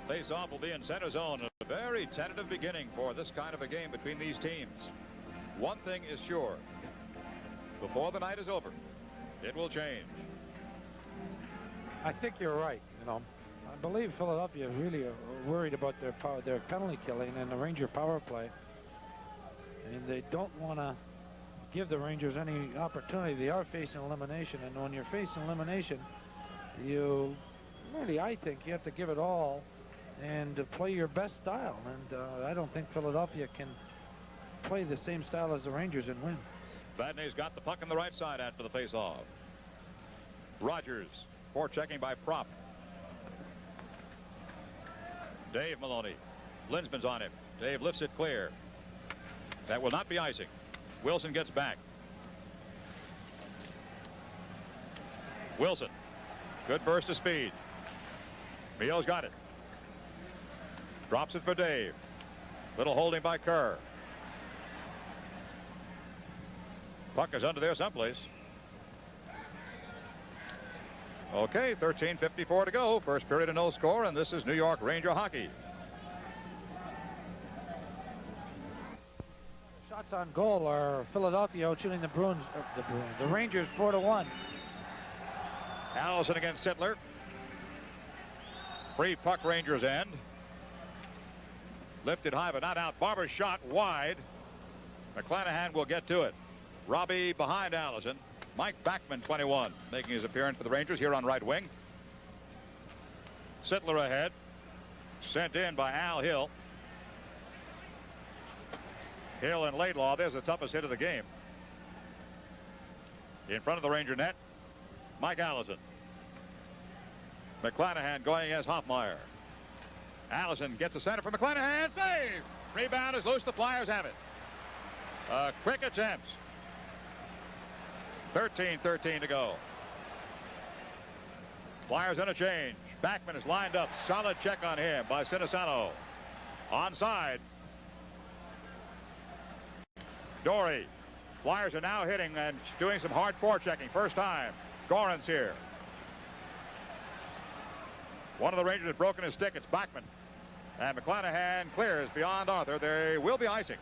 Face-off will be in center zone. A very tentative beginning for this kind of a game between these teams. One thing is sure. Before the night is over, it will change. I think you're right. You know, I believe Philadelphia really are worried about their penalty killing and the Ranger power play. And they don't want to give the Rangers any opportunity. They are facing elimination. And when you're facing elimination, you really, I think, you have to give it all and to play your best style. And I don't think Philadelphia can play the same style as the Rangers and win. Vadney's got the puck on the right side after the face-off. Rogers, forechecking by Prop. Dave Maloney. Linsman's on him. Dave lifts it clear. That will not be icing. Wilson gets back. Wilson. Good burst of speed. Mio's got it. Drops it for Dave. Little holding by Kerr. Puck is under there someplace. Okay, 13:54 to go. First period of no score, and this is New York Ranger hockey. Shots on goal are Philadelphia shooting the Rangers 4-1. Allison against Sittler. Free puck, Rangers end. Lifted high but not out. Barber's shot wide. McClanahan will get to it. Robbie behind Allison. Mike Backman, 21, making his appearance for the Rangers here on right wing. Sittler ahead. Sent in by Al Hill. Hill and Laidlaw. There's the toughest hit of the game. In front of the Ranger net, Mike Allison. McClanahan going as Hoffmeyer. Allison gets the center for McClanahan. Save! Rebound is loose. The Flyers have it. A quick attempt. 13:13 to go. Flyers in a change. Backman is lined up. Solid check on him by Sinisalo. Onside. Dory. Flyers are now hitting and doing some hard forechecking. First time. Goran's here. One of the Rangers has broken his stick. It's Backman. And McClanahan clears beyond Arthur. There will be icing.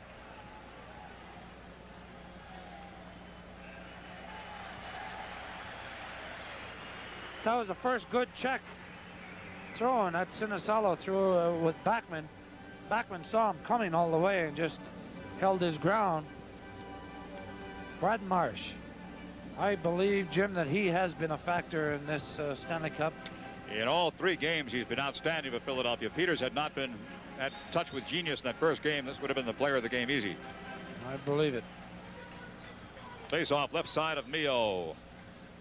That was the first good check thrown that Sinisalo threw with Backman. Backman saw him coming all the way and just held his ground. Brad Marsh. I believe, Jim, that he has been a factor in this Stanley Cup. In all 3 games, he's been outstanding for Philadelphia. Peters had not been at touch with genius in that first game. This would have been the player of the game easy. I believe it. Face off left side of Mio.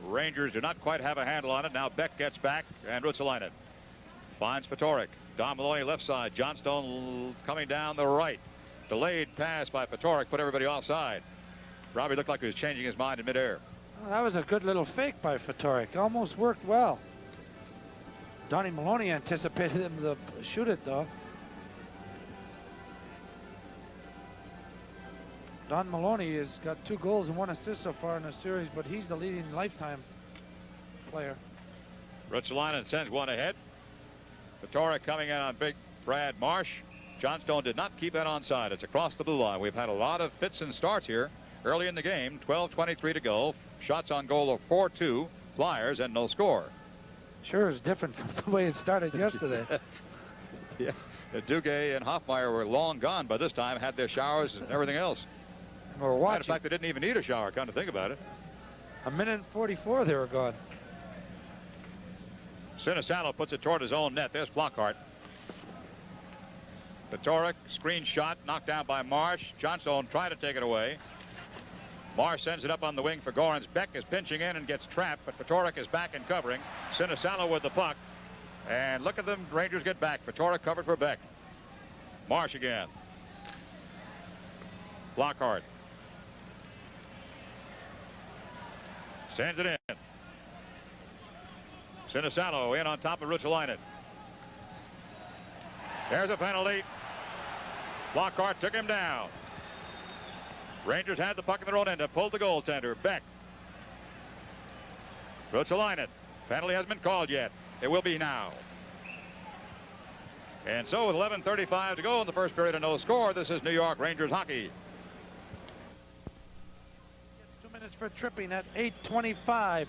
Rangers do not quite have a handle on it. Now Beck gets back, and Ruotsalainen finds Fatorik. Don Maloney left side. Johnstone coming down the right. Delayed pass by Fatorik put everybody offside. Robbie looked like he was changing his mind in midair. Well, that was a good little fake by Fatorik. Almost worked well. Donnie Maloney anticipated him to shoot it, though. Don Maloney has got 2 goals and 1 assist so far in the series, but he's the leading lifetime player. Ruotsalainen sends one ahead. Fatorik coming in on big Brad Marsh. Johnstone did not keep that onside. It's across the blue line. We've had a lot of fits and starts here early in the game. 12:23 to go. Shots on goal of 4-2 Flyers and no score. Sure is different from the way it started yesterday. Yeah, Dugay and Hoffmeyer were long gone by this time, had their showers and everything else. We're watching. Matter of fact, they didn't even need a shower, come to think about it. A minute and 44 they were gone. Sinisalo puts it toward his own net. There's Flockhart. Fatorik, screen shot, knocked down by Marsh. Johnstone tried to take it away. Marsh sends it up on the wing for Gorans. Beck is pinching in and gets trapped, but Fatorik is back and covering. Sinisalo with the puck. And look at them, Rangers get back. Fatorik covered for Beck. Marsh again. Flockhart. Sends it in. Sinisalo in on top of Ruotsalainen. There's a penalty. Flockhart took him down. Rangers had the puck in their own end and pulled the goaltender. Beck. Ruotsalainen. Penalty hasn't been called yet. It will be now. And so with 11:35 to go in the first period and no score, this is New York Rangers hockey. 2 minutes for tripping at 8:25.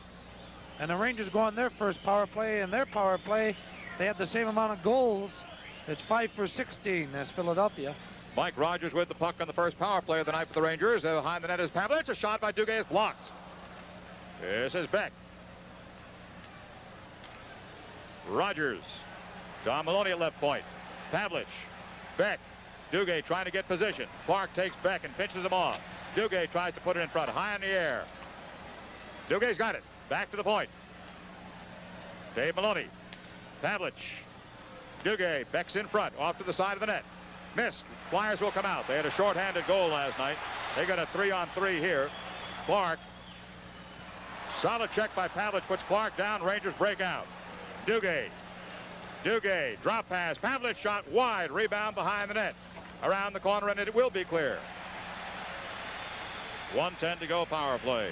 And the Rangers go on their first power play, and their power play, they had the same amount of goals. It's 5 for 16 as Philadelphia. Mike Rogers with the puck on the first power play of the night for the Rangers. Behind the net is Pavlich. A shot by Dugay is blocked. This is Beck. Rogers. Don Maloney at left point. Pavlich. Beck. Dugay trying to get position. Clark takes Beck and pinches him off. Dugay tries to put it in front, high in the air. Dugay's got it. Back to the point. Dave Maloney. Pavlich. Dugay. Beck's in front. Off to the side of the net. Missed. Flyers will come out. They had a short-handed goal last night. They got a 3-on-3 here. Clark. Solid check by Pavlich. Puts Clark down. Rangers break out. Dugay. Dugay. Drop pass. Pavlich shot wide. Rebound behind the net. Around the corner, and it will be clear. 1:10 to go, power play.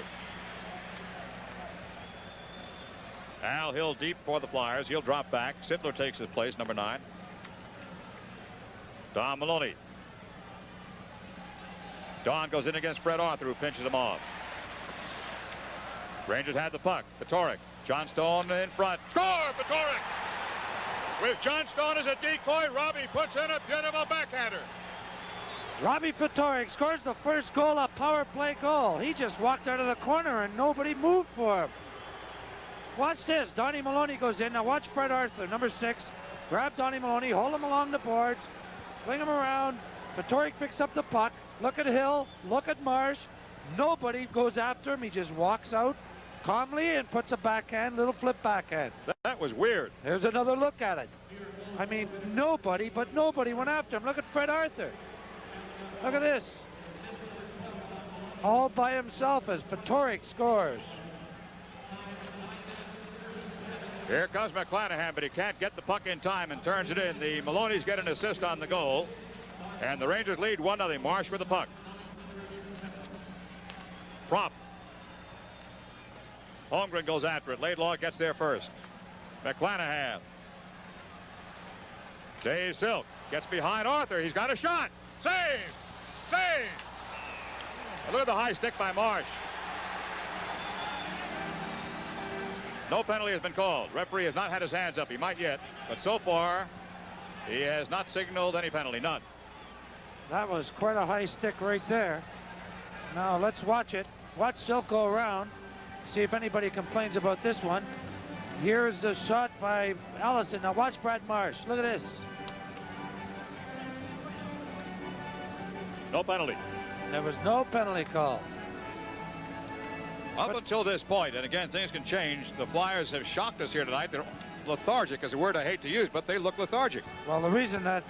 Al Hill deep for the Flyers. He'll drop back. Sittler takes his place, number 9. Don Maloney. Don goes in against Fred Arthur, who pinches him off. Rangers had the puck. Petoric. Johnstone in front. Score, Petoric! With Johnstone as a decoy, Robbie puts in a beautiful backhander. Robbie Petoric scores the first goal, a power play goal. He just walked out of the corner and nobody moved for him. Watch this. Donnie Maloney goes in. Now watch Fred Arthur, number 6. Grab Donnie Maloney, hold him along the boards, fling him around. Petoric picks up the puck. Look at Hill. Look at Marsh. Nobody goes after him. He just walks out calmly and puts a backhand, little flip backhand. That was weird. There's another look at it. I mean, nobody went after him. Look at Fred Arthur. Look at this. All by himself as Petoric scores. Here comes McClanahan, but he can't get the puck in time and turns it in. The Maloney's get an assist on the goal. And the Rangers lead 1-0. Marsh with the puck. Prop. Holmgren goes after it. Laidlaw gets there first. McClanahan. Dave Silk gets behind Arthur. He's got a shot. Save! Save! Look at the high stick by Marsh. No penalty has been called. Referee has not had his hands up. He might yet, but so far he has not signaled any penalty. None. That was quite a high stick right there. Now let's watch it. Watch Silk go around. See if anybody complains about this one. Here's the shot by Allison. Now watch Brad Marsh. Look at this. No penalty. There was no penalty call. Up until this point, and again, things can change. The Flyers have shocked us here tonight. They're lethargic is a word I hate to use, but they look lethargic. Well, the reason that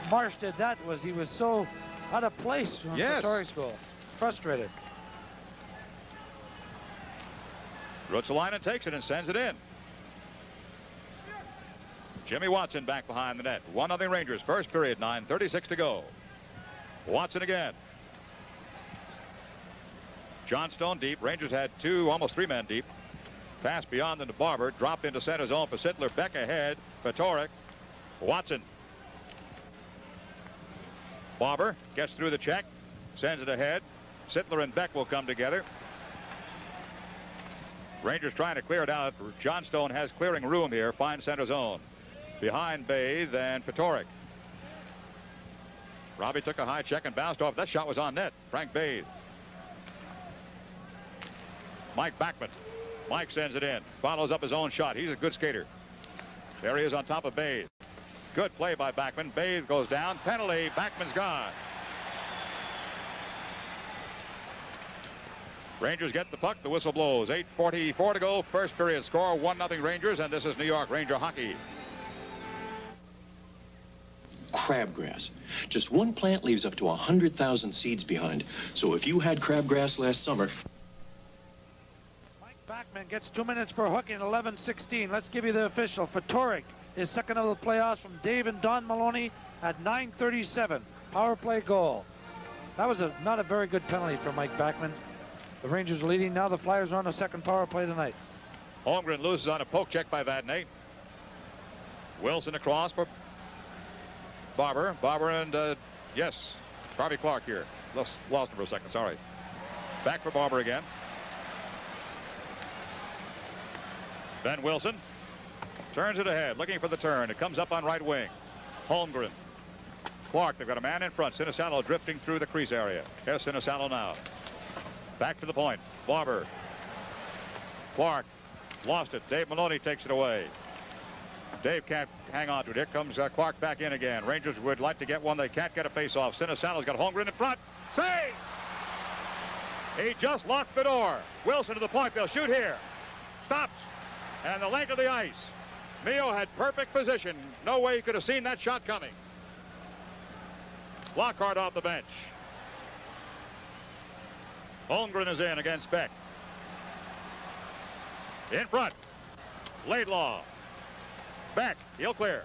Marsh did that was he was so out of place from Petoric's goal. Frustrated. Ruotsalainen takes it and sends it in. Jimmy Watson back behind the net. 1-0 Rangers. First period, 9:36 to go. Watson again. Johnstone deep. Rangers had 2, almost 3 men deep. Pass beyond them to Barber. Dropped into center zone for Sittler. Beck ahead. Petoric. Watson. Barber gets through the check. Sends it ahead. Sittler and Beck will come together. Rangers trying to clear it out. Johnstone has clearing room here. Fine center zone. Behind Bathe and Petoric. Robbie took a high check and bounced off. That shot was on net. Frank Bathe. Mike Backman. Mike sends it in. Follows up his own shot. He's a good skater. There he is on top of Bathe. Good play by Backman. Bathe goes down. Penalty. Backman's gone. Rangers get the puck. The whistle blows. 8:44 to go. First period score. 1-0 Rangers. And this is New York Ranger hockey. Crabgrass. Just one plant leaves up to 100,000 seeds behind. So if you had crabgrass last summer... Mike Backman gets 2 minutes for hooking. 11:16. Let's give you the official. Petoric is second of the playoffs from Dave and Don Maloney at 9:37. Power play goal. That was not a very good penalty for Mike Backman. The Rangers are leading now. The Flyers are on a second power play tonight. Holmgren loses on a poke check by Vadnais. Wilson across for Barber. Barber and, yes, Harvey Clark here. Lost him for a second, sorry. Back for Barber again. Ben Wilson turns it ahead, looking for the turn. It comes up on right wing. Holmgren. Clark, they've got a man in front. Sinisalo drifting through the crease area. Here's Sinisalo now. Back to the point. Barber. Clark lost it. Dave Maloney takes it away. Dave can't hang on to it. Here comes Clark back in again. Rangers would like to get one. They can't get a face-off. Sinisalo's got Holmgren in front. Save! He just locked the door. Wilson to the point. They'll shoot here. Stops. And the length of the ice. Mio had perfect position. No way he could have seen that shot coming. Lockhart off the bench. Holmgren is in against Beck. In front. Laidlaw. Beck. He'll clear.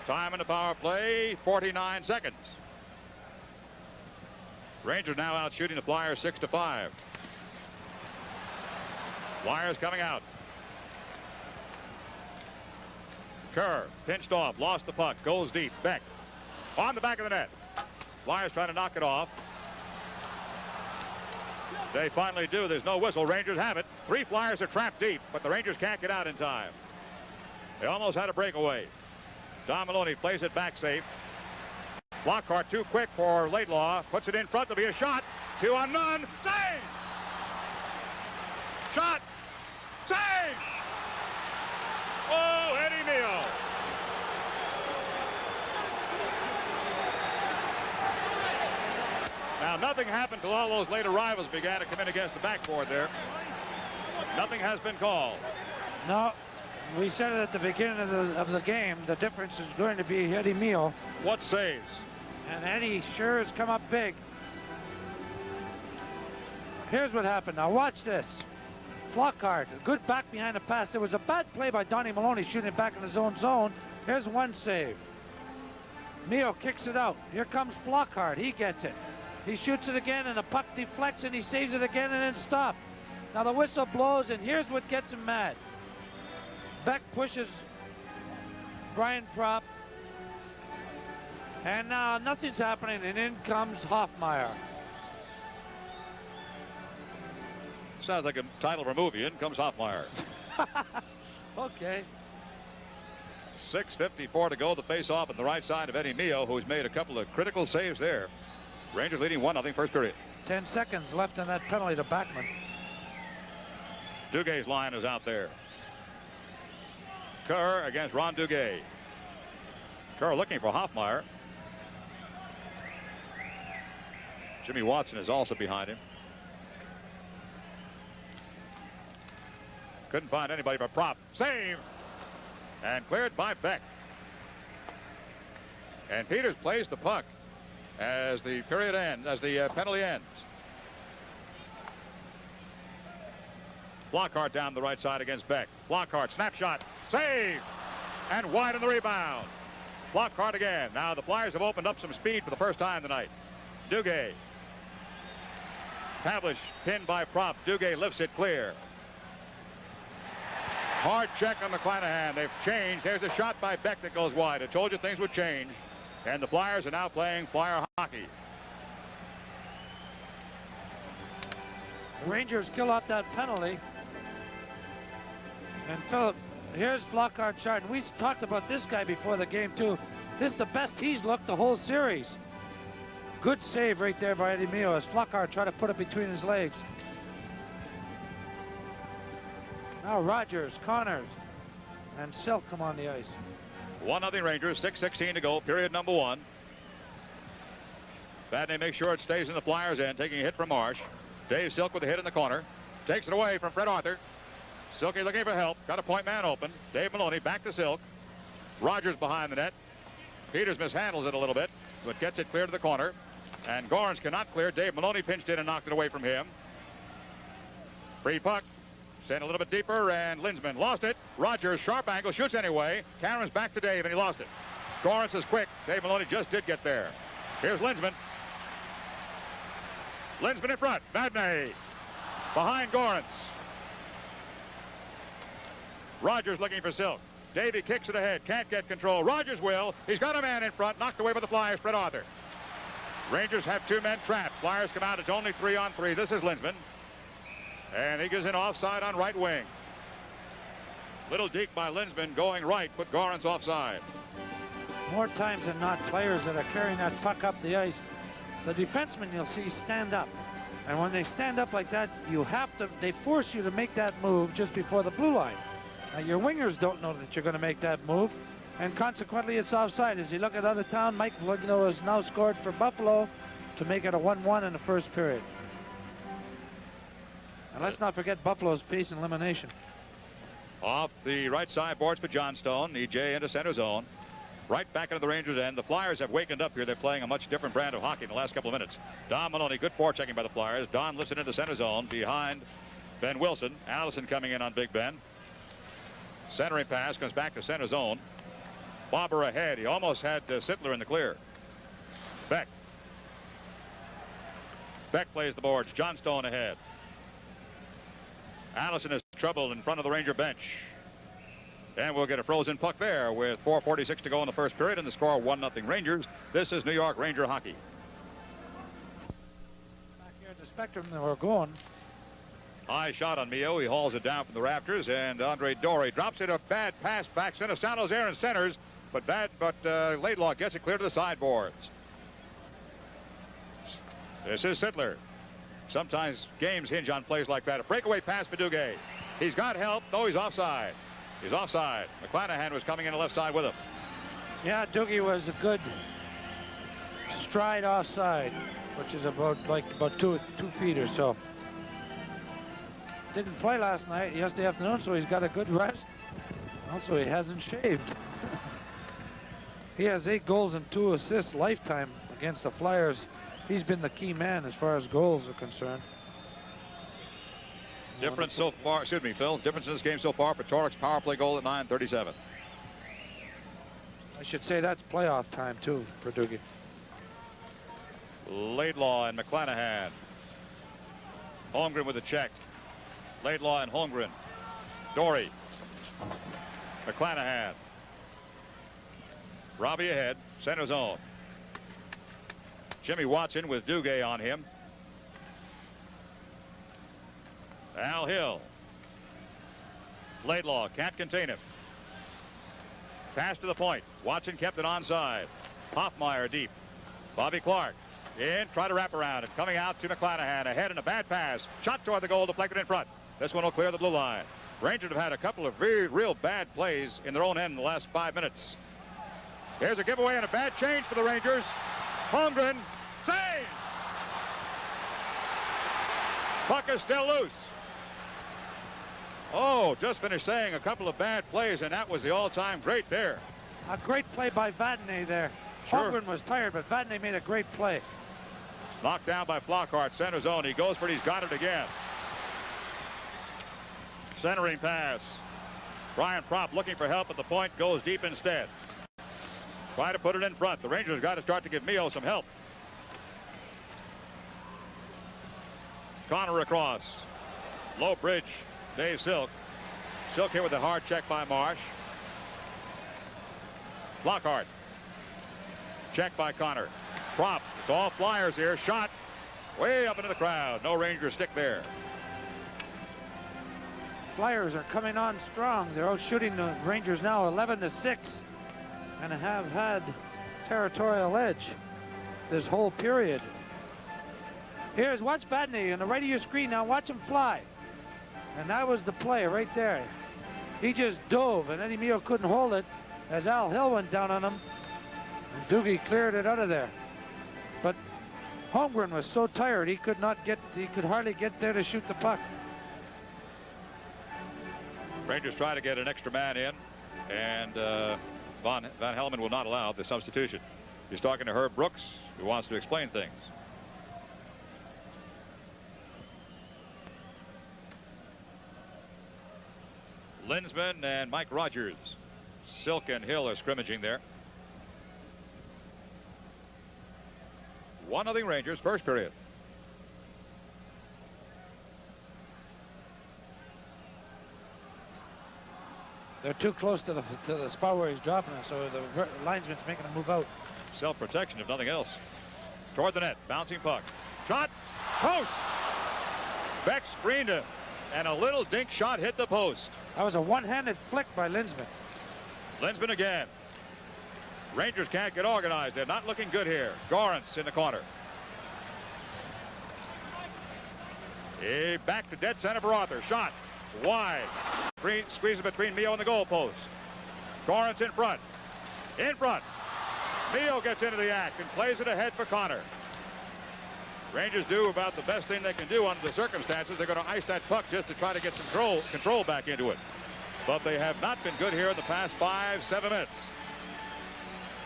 Time in the power play, 49 seconds. Rangers now out shooting the Flyers 6-5. Flyers coming out. Kerr pinched off, lost the puck, goes deep. Beck on the back of the net. Flyers trying to knock it off. They finally do. There's no whistle. Rangers have it. 3 Flyers are trapped deep, but the Rangers can't get out in time. They almost had a breakaway. Don Maloney plays it back safe. Lockhart too quick for Laidlaw. Puts it in front. There'll be a shot. 2 on none. Save! Shot! Save! Oh, Eddie Mio. Now, nothing happened till all those late arrivals began to come in against the backboard there. Nothing has been called. No, we said it at the beginning of the game. The difference is going to be Eddie Mio. What saves? And Eddie sure has come up big. Here's what happened. Now watch this. Flockhart, good back behind the pass. There was a bad play by Donnie Maloney shooting it back in his own zone. Here's one save. Mio kicks it out. Here comes Flockhart. He gets it. He shoots it again, and the puck deflects, and he saves it again, and then stops. Now the whistle blows, and here's what gets him mad. Beck pushes Brian Propp, and now nothing's happening, and in comes Hoffmeyer. Sounds like a title of a movie. In comes Hoffmeyer. Okay. 6:54 to go. The face-off on the right side of Eddie Mio, who's made a couple of critical saves there. Rangers leading 1-0 first period. 10 seconds left in that penalty to Backman. Dugay's line is out there. Kerr against Ron Dugay. Kerr looking for Hoffmeyer. Jimmy Watson is also behind him. Couldn't find anybody but Propp. Save! And cleared by Beck. And Peeters plays the puck as the period ends, as the penalty ends. Flockhart down the right side against Beck. Flockhart, snapshot, save! And wide on the rebound. Flockhart again. Now the Flyers have opened up some speed for the first time tonight. Dugay. Pavlich pinned by Propp. Dugay lifts it clear. Hard check on McClanahan. They've changed. There's a shot by Beck that goes wide. I told you things would change. And the Flyers are now playing Flyer hockey. The Rangers kill out that penalty. And Philip, here's Flockhart chart. We talked about this guy before the game too. This is the best he's looked the whole series. Good save right there by Eddie Mio as Flockhart tried to put it between his legs. Now Rogers, Connors, and Silk come on the ice. 1-0 Rangers, 6:16 to go, period number 1. Badney makes sure it stays in the Flyers' end, taking a hit from Marsh. Dave Silk with a hit in the corner. Takes it away from Fred Arthur. Silky looking for help. Got a point man open. Dave Maloney back to Silk. Rogers behind the net. Peeters mishandles it a little bit, but gets it clear to the corner. And Gorans cannot clear. Dave Maloney pinched in and knocked it away from him. Free puck. Sent a little bit deeper, and Linsman lost it. Rogers, sharp angle, shoots anyway. Cameron's back to Dave, and he lost it. Gorans is quick. Dave Maloney just did get there. Here's Linsman. Linsman in front. Badney behind Gorans. Rogers looking for Silk. Davey kicks it ahead. Can't get control. Rogers will. He's got a man in front. Knocked away by the Flyers. Fred Arthur. Rangers have 2 men trapped. Flyers come out. It's only 3-on-3. This is Linsman. And he gives an offside on right wing. Little deke by Linsman going right. Put Goran's offside. More times than not, players that are carrying that puck up the ice, the defensemen you'll see stand up. And when they stand up like that, they force you to make that move just before the blue line. Now, your wingers don't know that you're going to make that move, and consequently it's offside. As you look at other town, Mike Foligno has now scored for Buffalo to make it a 1-1 in the first period. And let's not forget Buffalo's facing elimination. Off the right side boards for Johnstone. EJ into center zone. Right back into the Rangers end. The Flyers have wakened up here. They're playing a much different brand of hockey in the last couple of minutes. Don Maloney, good forechecking by the Flyers. Don lifted into center zone behind Ben Wilson. Allison coming in on Big Ben. Centering pass comes back to center zone. Bobber ahead. He almost had Sittler in the clear. Beck. Beck plays the boards. Johnstone ahead. Allison is troubled in front of the Ranger bench. And we'll get a frozen puck there with 4:46 to go in the first period and the score 1-0 Rangers. This is New York Ranger hockey. Back here at the Spectrum, we're going. High shot on Mio. He hauls it down from the rafters, and Andre Dory drops it. A bad pass back center. San Jose in centers, but Laidlaw gets it clear to the sideboards. This is Sittler. Sometimes games hinge on plays like that. A breakaway pass for Dugay. He's got help. No, he's offside. He's offside. McClanahan was coming in the left side with him. Yeah, Dugay was a good stride offside, which is about 2 feet or so. Didn't play last night, yesterday afternoon, so he's got a good rest. Also, he hasn't shaved. He has 8 goals and 2 assists lifetime against the Flyers. He's been the key man as far as goals are concerned. Difference so far, excuse me, Phil. Difference in this game so far for Torrek's power play goal at 9:37. I should say that's playoff time too for Dugay. Laidlaw and McClanahan. Holmgren with a check. Laidlaw and Holmgren. Dory. McClanahan. Robbie ahead. Center zone. Jimmy Watson with Dugay on him. Al Hill. Laidlaw can't contain him. Pass to the point. Watson kept it onside. Hoffmeyer deep. Bobby Clark in. Try to wrap around it. Coming out to McClanahan. Ahead and a bad pass. Shot toward the goal. Deflected in front. This one will clear the blue line. Rangers have had a couple of real bad plays in their own end in the last 5 minutes. Here's a giveaway and a bad change for the Rangers. Holmgren saves. Puck is still loose. Oh, just finished saying a couple of bad plays, and that was the all-time great there. A great play by Vatanen there. Sure. Holmgren was tired, but Vatanen made a great play. Knocked down by Flockhart. Center zone. He goes for it. He's got it again. Centering pass. Brian Propp looking for help at the point. Goes deep instead. Try to put it in front. The Rangers got to start to give Mio some help. Connor across. Low bridge. Dave Silk. Silk here with a hard check by Marsh. Flockhart. Check by Connor. Propp. It's all Flyers here. Shot way up into the crowd. No Ranger stick there. Flyers are coming on strong. They're out shooting the Rangers now 11-6 and have had territorial edge this whole period. Watch Vatanen on the right of your screen now. Watch him fly. And that was the play right there. He just dove, and Eddie Mio couldn't hold it as Al Hill went down on him. And Dugay cleared it out of there. But Holmgren was so tired he could hardly get there to shoot the puck. Rangers try to get an extra man in, and Van Helmen will not allow the substitution. He's talking to Herb Brooks, who wants to explain things. Linsman and Mike Rogers. Silk and Hill are scrimmaging there. 1-0 Rangers, first period. They're too close to the spot where he's dropping it, so the linesman's making him move out. Self-protection, if nothing else. Toward the net, bouncing puck. Shot, post! Beck screened him, and a little dink shot hit the post. That was a one-handed flick by Linsman. Linsman again. Rangers can't get organized. They're not looking good here. Gorance in the corner. Back to dead center for Arthur. Shot. Wide. Squeezes between Mio and the goal post. Gorance in front. In front. Mio gets into the act and plays it ahead for Connor. Rangers do about the best thing they can do under the circumstances. They're going to ice that puck just to try to get some control back into it. But they have not been good here in the past 5-7 minutes.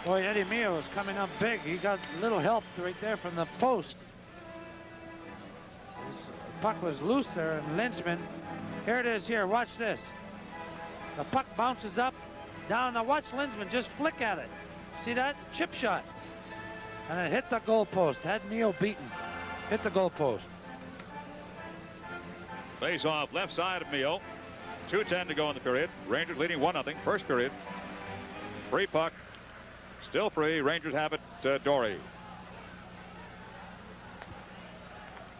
Boy, Eddie Mio is coming up big. He got a little help right there from the post. His puck was loose there, and Linsman, here it is here. Watch this. The puck bounces up, down. Now watch Linsman just flick at it. See that? Chip shot. And it hit the goal post. Had Mio beaten. Hit the goal post. Face off left side of Mio. 2:10 to go in the period. Rangers leading 1-0. First period. Free puck. Still free. Rangers have it to Dory.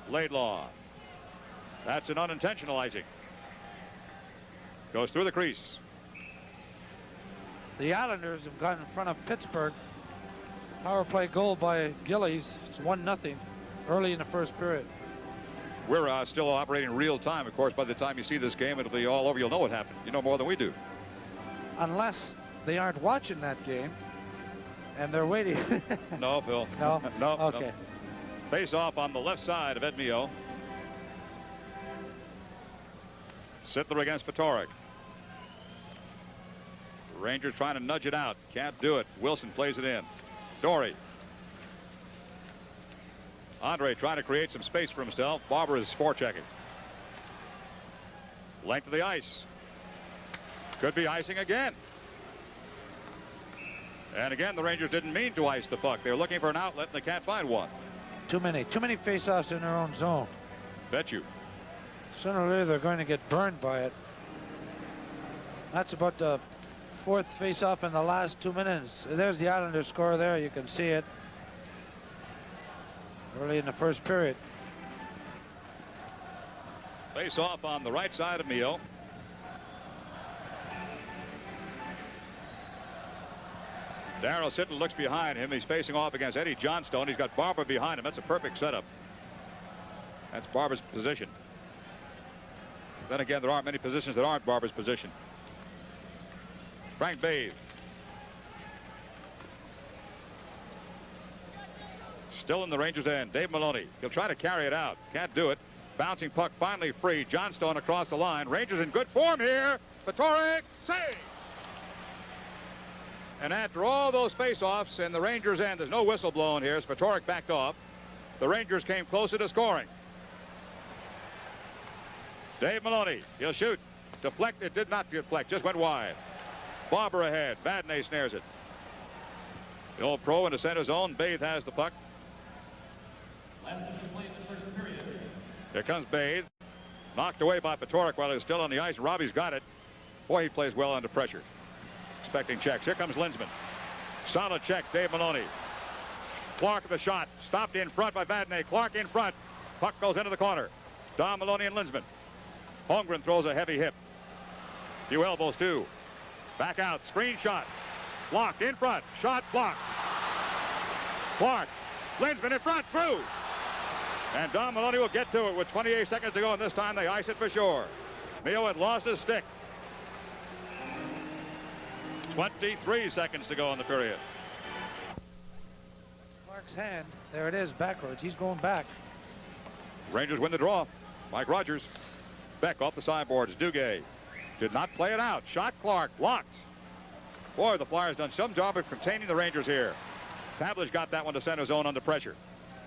Laidlaw. That's an unintentional icing. Goes through the crease. The Islanders have gotten in front of Pittsburgh. Power play goal by Gillies. It's 1-0 early in the first period. We're still operating real time. Of course, by the time you see this game, it'll be all over. You'll know what happened. You know more than we do. Unless they aren't watching that game and they're waiting. No, Phil. No? No. Okay. No. Face off on the left side of Ed Mio. Sittler against Fatorik. Rangers trying to nudge it out. Can't do it. Wilson plays it in. Dory. Andre trying to create some space for himself. Barber is forechecking. Length of the ice. Could be icing again. And again, the Rangers didn't mean to ice the puck. They're looking for an outlet, and they can't find one. Too many face-offs in their own zone. Bet you. Sooner or later, they're going to get burned by it. That's about the fourth face-off in the last 2 minutes. There's the Islanders score there. You can see it. Early in the first period. Face off on the right side of Mio. Darryl Sittler looks behind him. He's facing off against Eddie Johnstone. He's got Barber behind him. That's a perfect setup. That's Barber's position. Then again, there aren't many positions that aren't Barber's position. Frank Bathe. Still in the Rangers' end. Dave Maloney. He'll try to carry it out. Can't do it. Bouncing puck finally free. Johnstone across the line. Rangers in good form here. Fatorik save. And after all those face-offs in the Rangers' end, there's no whistle blown here as Fatorik backed off. The Rangers came closer to scoring. Dave Maloney. He'll shoot. Deflect. It did not deflect. Just went wide. Barber ahead. Vadnais snares it. The old pro in the center zone. Bathe has the puck. Here comes Bathe. Knocked away by Fatorik while he was still on the ice. Robbie's got it. Boy, he plays well under pressure. Expecting checks. Here comes Linsman. Solid check. Dave Maloney. Clark at the shot. Stopped in front by Vadnais. Clark in front. Puck goes into the corner. Don Maloney and Linsman. Holmgren throws a heavy hip. Few elbows too. Back out. Screen shot. Blocked in front. Shot blocked. Clark. Linsman in front. Through. And Don Maloney will get to it with 28 seconds to go, and this time they ice it for sure. Mio had lost his stick. 23 seconds to go in the period. Clark's hand. There it is backwards. He's going back. Rangers win the draw. Mike Rogers. Beck off the sideboards. Dugay did not play it out. Shot Clark. Blocked. Boy, the Flyers done some job of containing the Rangers here. Pavlich got that one to center zone under pressure.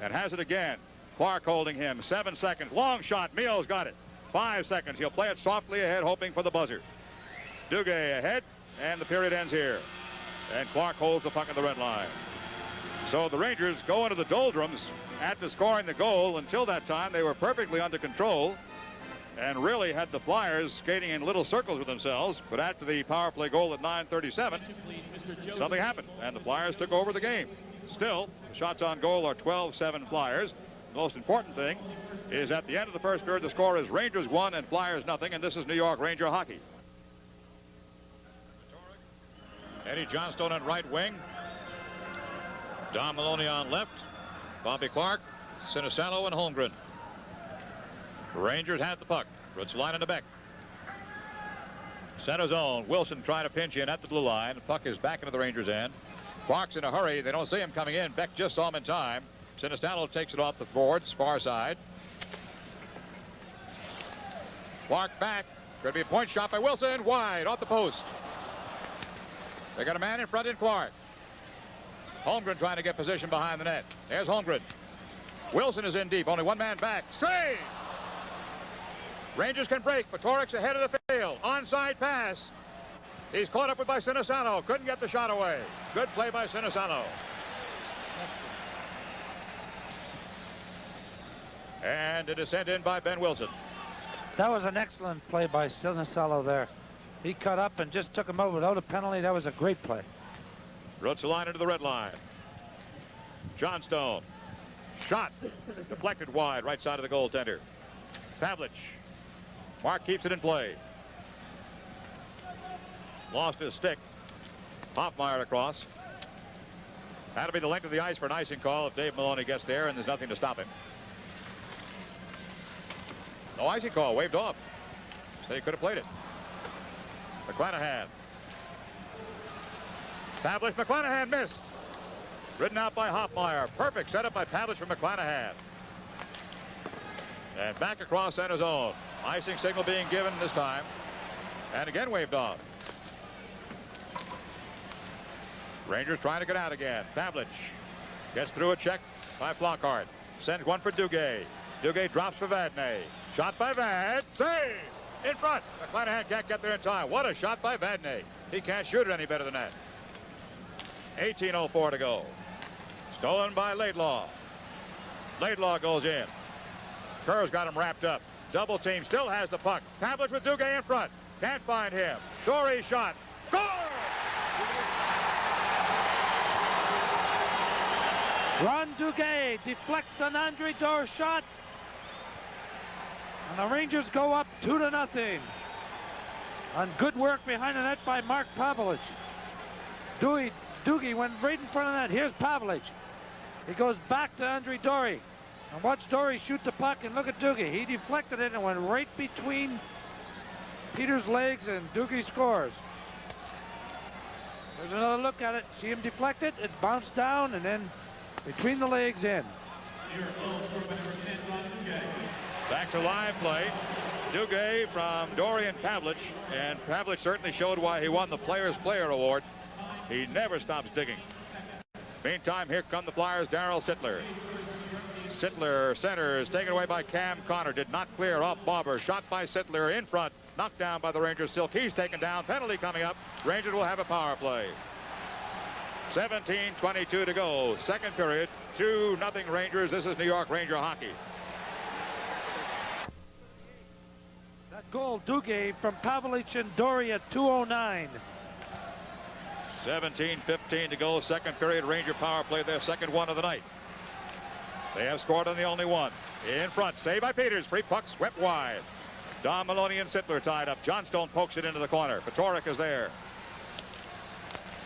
And has it again. Clark holding him. 7 seconds. Long shot. Mio's got it. 5 seconds. He'll play it softly ahead, hoping for the buzzer. Dugay ahead, and the period ends here. And Clark holds the puck at the red line. So the Rangers go into the doldrums after scoring the goal. Until that time, they were perfectly under control. and really had the Flyers skating in little circles with themselves. But after the power play goal at 9:37, something happened, and the Flyers took over the game. Still, the shots on goal are 12-7 Flyers. The most important thing is at the end of the first period, the score is Rangers 1 and Flyers nothing, and this is New York Ranger hockey. Eddie Johnstone on right wing. Don Maloney on left. Bobby Clark, Sinisalo, and Holmgren. Rangers have the puck. Rutsalainen to Beck. Center zone. Wilson trying to pinch in at the blue line. The puck is back into the Rangers' end. Clark's in a hurry. They don't see him coming in. Beck just saw him in time. Sinisalo takes it off the boards, far side. Clark back. Could be a point shot by Wilson. Wide, off the post. They got a man in front in Clark. Holmgren trying to get position behind the net. There's Holmgren. Wilson is in deep. Only one man back. Save! Rangers can break. Patorik's ahead of the field. Onside pass. He's caught up with by Sinisalo. Couldn't get the shot away. Good play by Sinisalo. And it is sent in by Ben Wilson. That was an excellent play by Sinisalo there. He cut up and just took him out without a penalty. That was a great play. Rutsalainen into the red line. Johnstone. Shot. Deflected wide, right side of the goaltender. Pavlich. Mark keeps it in play. Lost his stick. Hoffmeyer across. That'll be the length of the ice for an icing call if Dave Maloney gets there and there's nothing to stop him. No icing call, waved off. So he could have played it. McClanahan. Pavlich, McClanahan missed. Ridden out by Hoffmeyer. Perfect setup by Pavlich from McClanahan. And back across center zone. Icing signal being given this time. And again waved off. Rangers trying to get out again. Pavlich gets through a check by Flockhart. Sends one for Dugay. Dugay drops for Vadnais. Shot by Vad. Save! In front. McClanahan can't get there in time. What a shot by Vadnais. He can't shoot it any better than that. 18:04 to go. Stolen by Laidlaw. Laidlaw goes in. Kerr's got him wrapped up. Double team. Still has the puck. Pavlich with Dugay in front. Can't find him. Dory shot. Goal! Ron Dugay deflects an Andre Dore shot. And the Rangers go up 2-0. On good work behind the net by Mark Pavlich. Dugay went right in front of the net. Here's Pavlich. He goes back to Andre Dory. And watch Dory shoot the puck and look at Dugay. He deflected it and went right between Peter's legs, and Dugay scores. There's another look at it. See him deflect it? It bounced down and then between the legs in. Back to live play. Dugay from Dorian Pavlich, and Pavlich certainly showed why he won the Players Player Award. He never stops digging. Meantime, here come the Flyers. Darryl Sittler. Sittler centers, taken away by Cam Connor. Did not clear off Bobber. Shot by Sittler in front. Knocked down by the Rangers. Silk. He's taken down. Penalty coming up. Rangers will have a power play. 17:22 to go. Second period. 2-0 Rangers. This is New York Ranger hockey. That goal, Dugay from Pavlich and Dory at 2:09. 17:15 to go. Second period. Ranger power play. Their second one of the night. They have scored on the only one. In front. Saved by Peeters. Free puck swept wide. Don Maloney and Sittler tied up. Johnstone pokes it into the corner. Patorik is there.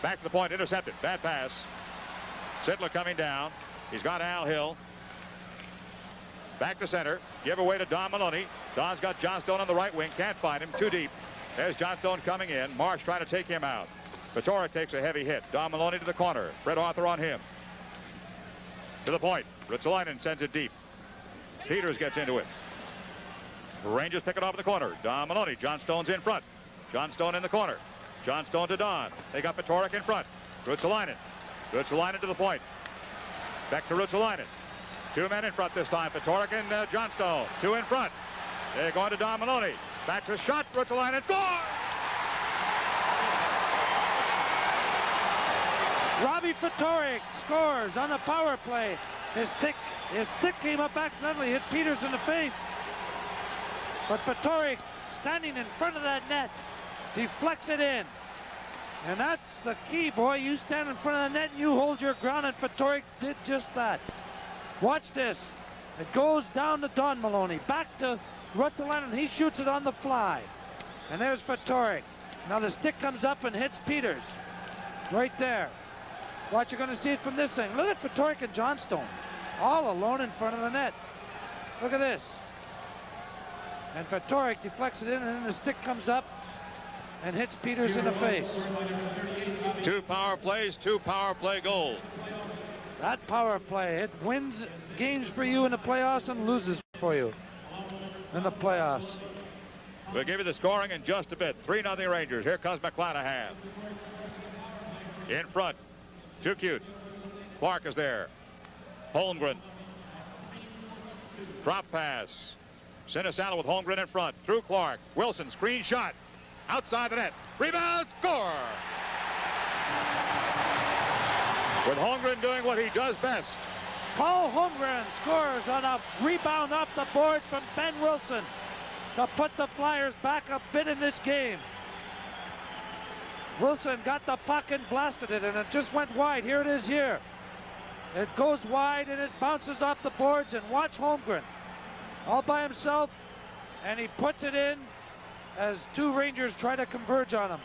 Back to the point. Intercepted. Bad pass. Sittler coming down. He's got Al Hill. Back to center. Give away to Don Maloney. Don's got Johnstone on the right wing. Can't find him. Too deep. There's Johnstone coming in. Marsh trying to take him out. Patorik takes a heavy hit. Don Maloney to the corner. Fred Arthur on him. To the point. Rutsalainen sends it deep. Peeters gets into it. Rangers pick it off the corner. Don Maloney. Johnstone's in front. Johnstone in the corner. Johnstone to Don. They got Patorik in front. Rutsalainen. Rutsalainen to the point. Back to Rutsalainen. Two men in front this time. Patorik and Johnstone. Two in front. They're going to Don Maloney. Back to shot. Rutsalainen. Score! Robbie Patorik scores on the power play. His stick came up accidentally, hit Peeters in the face. But Fatorik, standing in front of that net, deflects it in. And that's the key, boy. You stand in front of the net and you hold your ground, and Fatorik did just that. Watch this. It goes down to Don Maloney. Back to Ruotsalainen. He shoots it on the fly. And there's Fatorik. Now the stick comes up and hits Peeters. Right there. Watch, you're going to see it from this thing. Look at Fatorik and Johnstone. All alone in front of the net. Look at this. And Fatorik deflects it in, and then the stick comes up and hits Peeters in the face. 2 power plays, 2 power play goals. That power play, it wins games for you in the playoffs and loses for you in the playoffs. We'll give you the scoring in just a bit. 3-0 Rangers. Here comes McClanahan. In front. Too cute. Clark is there. Holmgren. Drop pass. Sinisalo with Holmgren in front. Through Clark. Wilson, screen shot. Outside the net. Rebound, score! With Holmgren doing what he does best. Paul Holmgren scores on a rebound off the boards from Ben Wilson to put the Flyers back a bit in this game. Wilson got the puck and blasted it, and it just went wide. Here it is here. It goes wide and it bounces off the boards, and watch Holmgren all by himself, and he puts it in as 2 Rangers try to converge on him.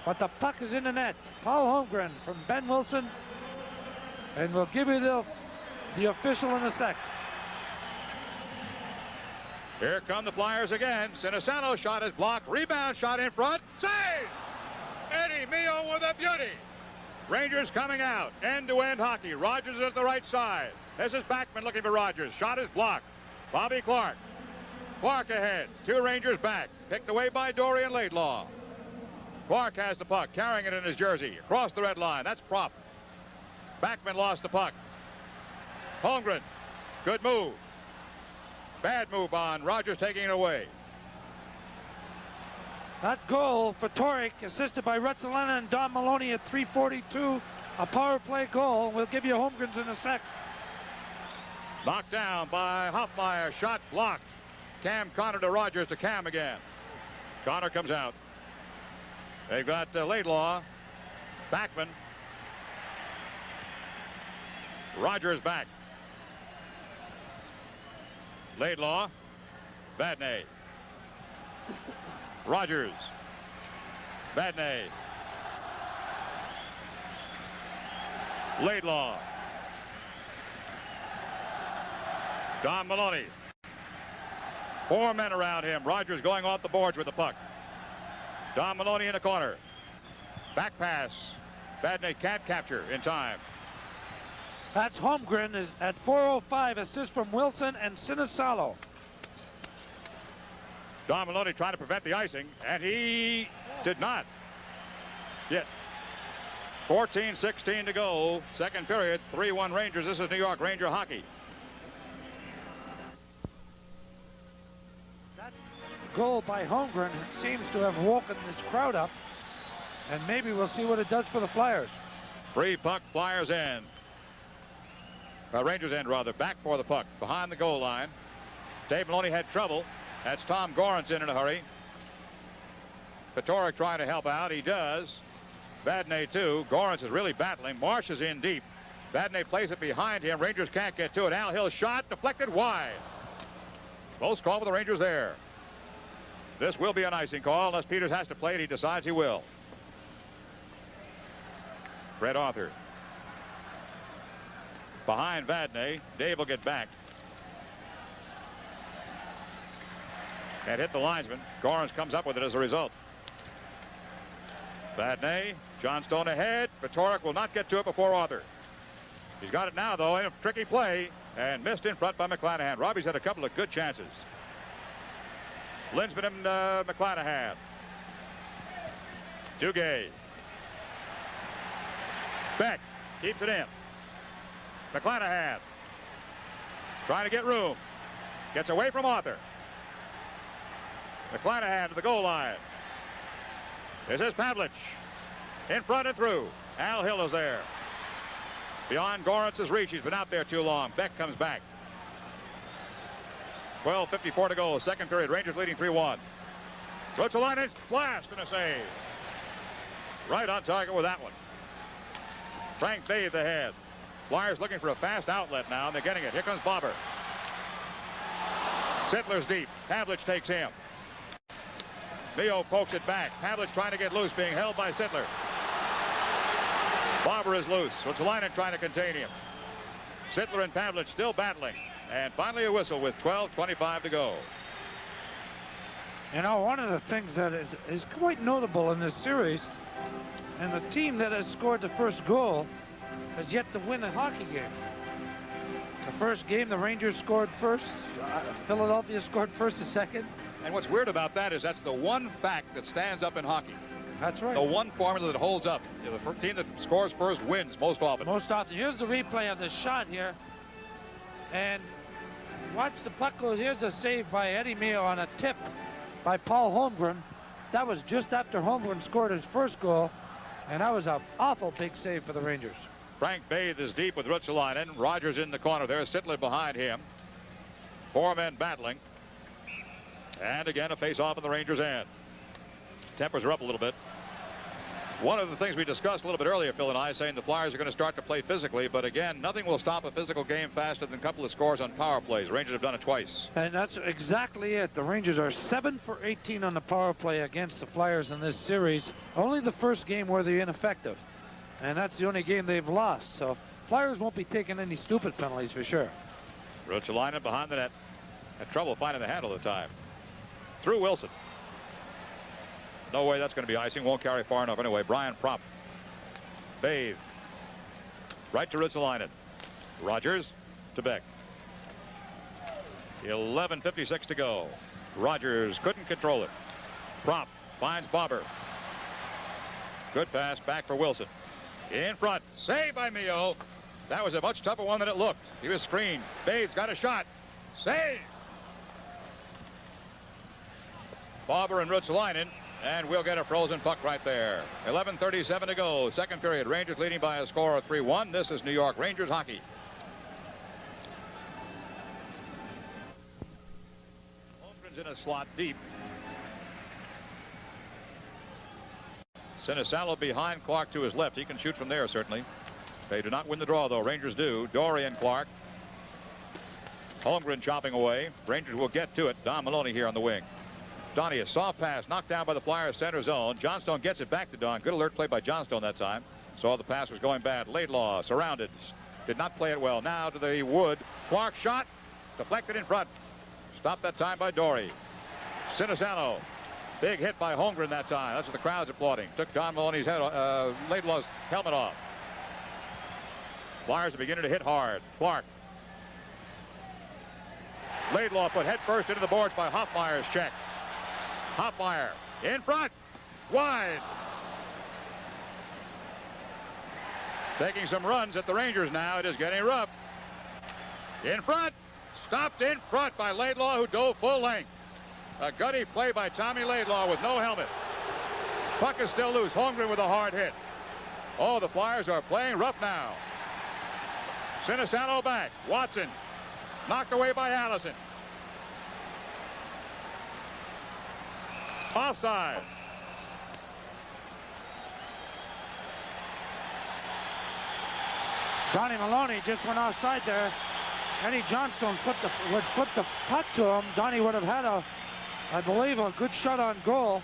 But the puck is in the net. Paul Holmgren from Ben Wilson, and we'll give you the official in a sec. Here come the Flyers again. Sinisalo shot is blocked. Rebound shot in front. Save! Eddie Mio with a beauty. Rangers coming out. End-to-end hockey. Rogers is at the right side. This is Backman looking for Rogers. Shot is blocked. Bobby Clark. Clark ahead. 2 Rangers back. Picked away by Dorian Laidlaw. Clark has the puck, carrying it in his jersey. Across the red line. That's prop. Backman lost the puck. Holmgren. Good move. Bad move on Rogers, taking it away. That goal for Fatorik, assisted by Ruotsalainen and Don Maloney at 3:42, a power play goal. We'll give you Holmgren's in a sec. Knocked down by Hoffmeyer. Shot blocked. Cam Connor to Rogers to Cam again. Connor comes out. They've got Laidlaw. Backman. Rogers back. Laidlaw. Vadnais. Rogers. Vadnais. Laidlaw. Don Maloney. 4 men around him. Rogers going off the boards with the puck. Don Maloney in the corner. Back pass. Vadnais can't capture in time. That's Holmgren is at 4:05. Assist from Wilson and Sinisalo. Don Maloney trying to prevent the icing, and he did not. Yet 14:16 to go. Second period. 3-1 Rangers. This is New York Ranger hockey. That goal by Holmgren seems to have woken this crowd up, and maybe we'll see what it does for the Flyers. Free puck, Flyers end. Rangers end, rather. Back for the puck. Behind the goal line. Dave Maloney had trouble. That's Tom Gorance in a hurry. Fatorik trying to help out. He does. Vadnais too. Gorance is really battling. Marsh is in deep. Vadnais plays it behind him. Rangers can't get to it. Al Hill shot deflected wide. Close call for the Rangers there. This will be an icing call unless Peeters has to play it. He decides he will. Fred Arthur. Behind Vadnais. Dave will get back. And hit the linesman. Gorance comes up with it as a result. Vadnais. Johnstone ahead. Fatorik will not get to it before Arthur. He's got it now, though, in a tricky play, and missed in front by McClanahan. Robbie's had a couple of good chances. Linsman and McClanahan. Dugay. Beck keeps it in. McClanahan trying to get room. Gets away from Arthur. McClanahan to the goal line. This is Pavlich. In front and through. Al Hill is there. Beyond Gorance's reach. He's been out there too long. Beck comes back. 12:54 to go. Second period. Rangers leading 3-1. Rutsalainen's blast and a save. Right on target with that one. Frank bathed the head. Flyers looking for a fast outlet now, and they're getting it. Here comes Bobber. Sittler's deep. Pavlich takes him. Mio pokes it back. Pavlich trying to get loose, being held by Sittler. Bobber is loose. Rutsalainen trying to contain him. Sittler and Pavlich still battling. And finally a whistle with 12:25 to go. You know, one of the things that is quite notable in this series, and the team that has scored the first goal has yet to win a hockey game. The first game, the Rangers scored first. Philadelphia scored first, the second. And what's weird about that is that's the one fact that stands up in hockey. That's right. The one formula that holds up. The team that scores first wins most often. Most often. Here's the replay of the shot here. And watch the puck go. Here's a save by Eddie Mio on a tip by Paul Holmgren. That was just after Holmgren scored his first goal. And that was an awful big save for the Rangers. Frank Bathe is deep with Rutsalainen. Rogers in the corner there. Sittler behind him. Four men battling. And again, a face-off in the Rangers' end. Tempers are up a little bit. One of the things we discussed a little bit earlier, Phil and I, saying the Flyers are going to start to play physically, but again, nothing will stop a physical game faster than a couple of scores on power plays. Rangers have done it twice. And that's exactly it. The Rangers are 7 for 18 on the power play against the Flyers in this series. Only the first game were they ineffective. And that's the only game they've lost. So Flyers won't be taking any stupid penalties for sure. Rutsalainen behind the net. Had trouble finding the handle at the time. Through Wilson. No way that's going to be icing. Won't carry far enough anyway. Brian Propp. Bathe. Right to Rutsalainen. Rogers to Beck. 11:56 to go. Rogers couldn't control it. Propp finds Bobber. Good pass back for Wilson. In front. Save by Mio. That was a much tougher one than it looked. He was screened. Bade's got a shot. Save. Bobber and Rutsalainen. And we'll get a frozen puck right there. 11:37 to go. Second period. Rangers leading by a score of 3-1. This is New York Rangers hockey. Holmgren's in a slot deep. Sinisalo behind Clark to his left. He can shoot from there, certainly. They do not win the draw, though. Rangers do. Dory and Clark. Holmgren chopping away. Rangers will get to it. Don Maloney here on the wing. Donnie, a soft pass knocked down by the Flyers center zone. Johnstone gets it back to Don. Good alert play by Johnstone that time. Saw the pass was going bad. Laidlaw surrounded. Did not play it well. Now to the wood. Clark shot. Deflected in front. Stopped that time by Dory. Sinisalo. Big hit by Holmgren that time. That's what the crowd's applauding. Took Don Maloney's head, Laidlaw's helmet off. Flyers are beginning to hit hard. Clark. Laidlaw put head first into the boards by Hoffmeyer's check. Hoffmeyer in front. Wide. Taking some runs at the Rangers now. It is getting rough. In front. Stopped in front by Laidlaw, who dove full length. A gutty play by Tommy Laidlaw with no helmet. Puck is still loose. Holmgren with a hard hit. Oh, the Flyers are playing rough now. Sinisalo back. Watson knocked away by Allison. Offside. Donnie Maloney just went offside there. Eddie Johnstone would flip the puck to him. Donnie would have had I believe, a good shot on goal.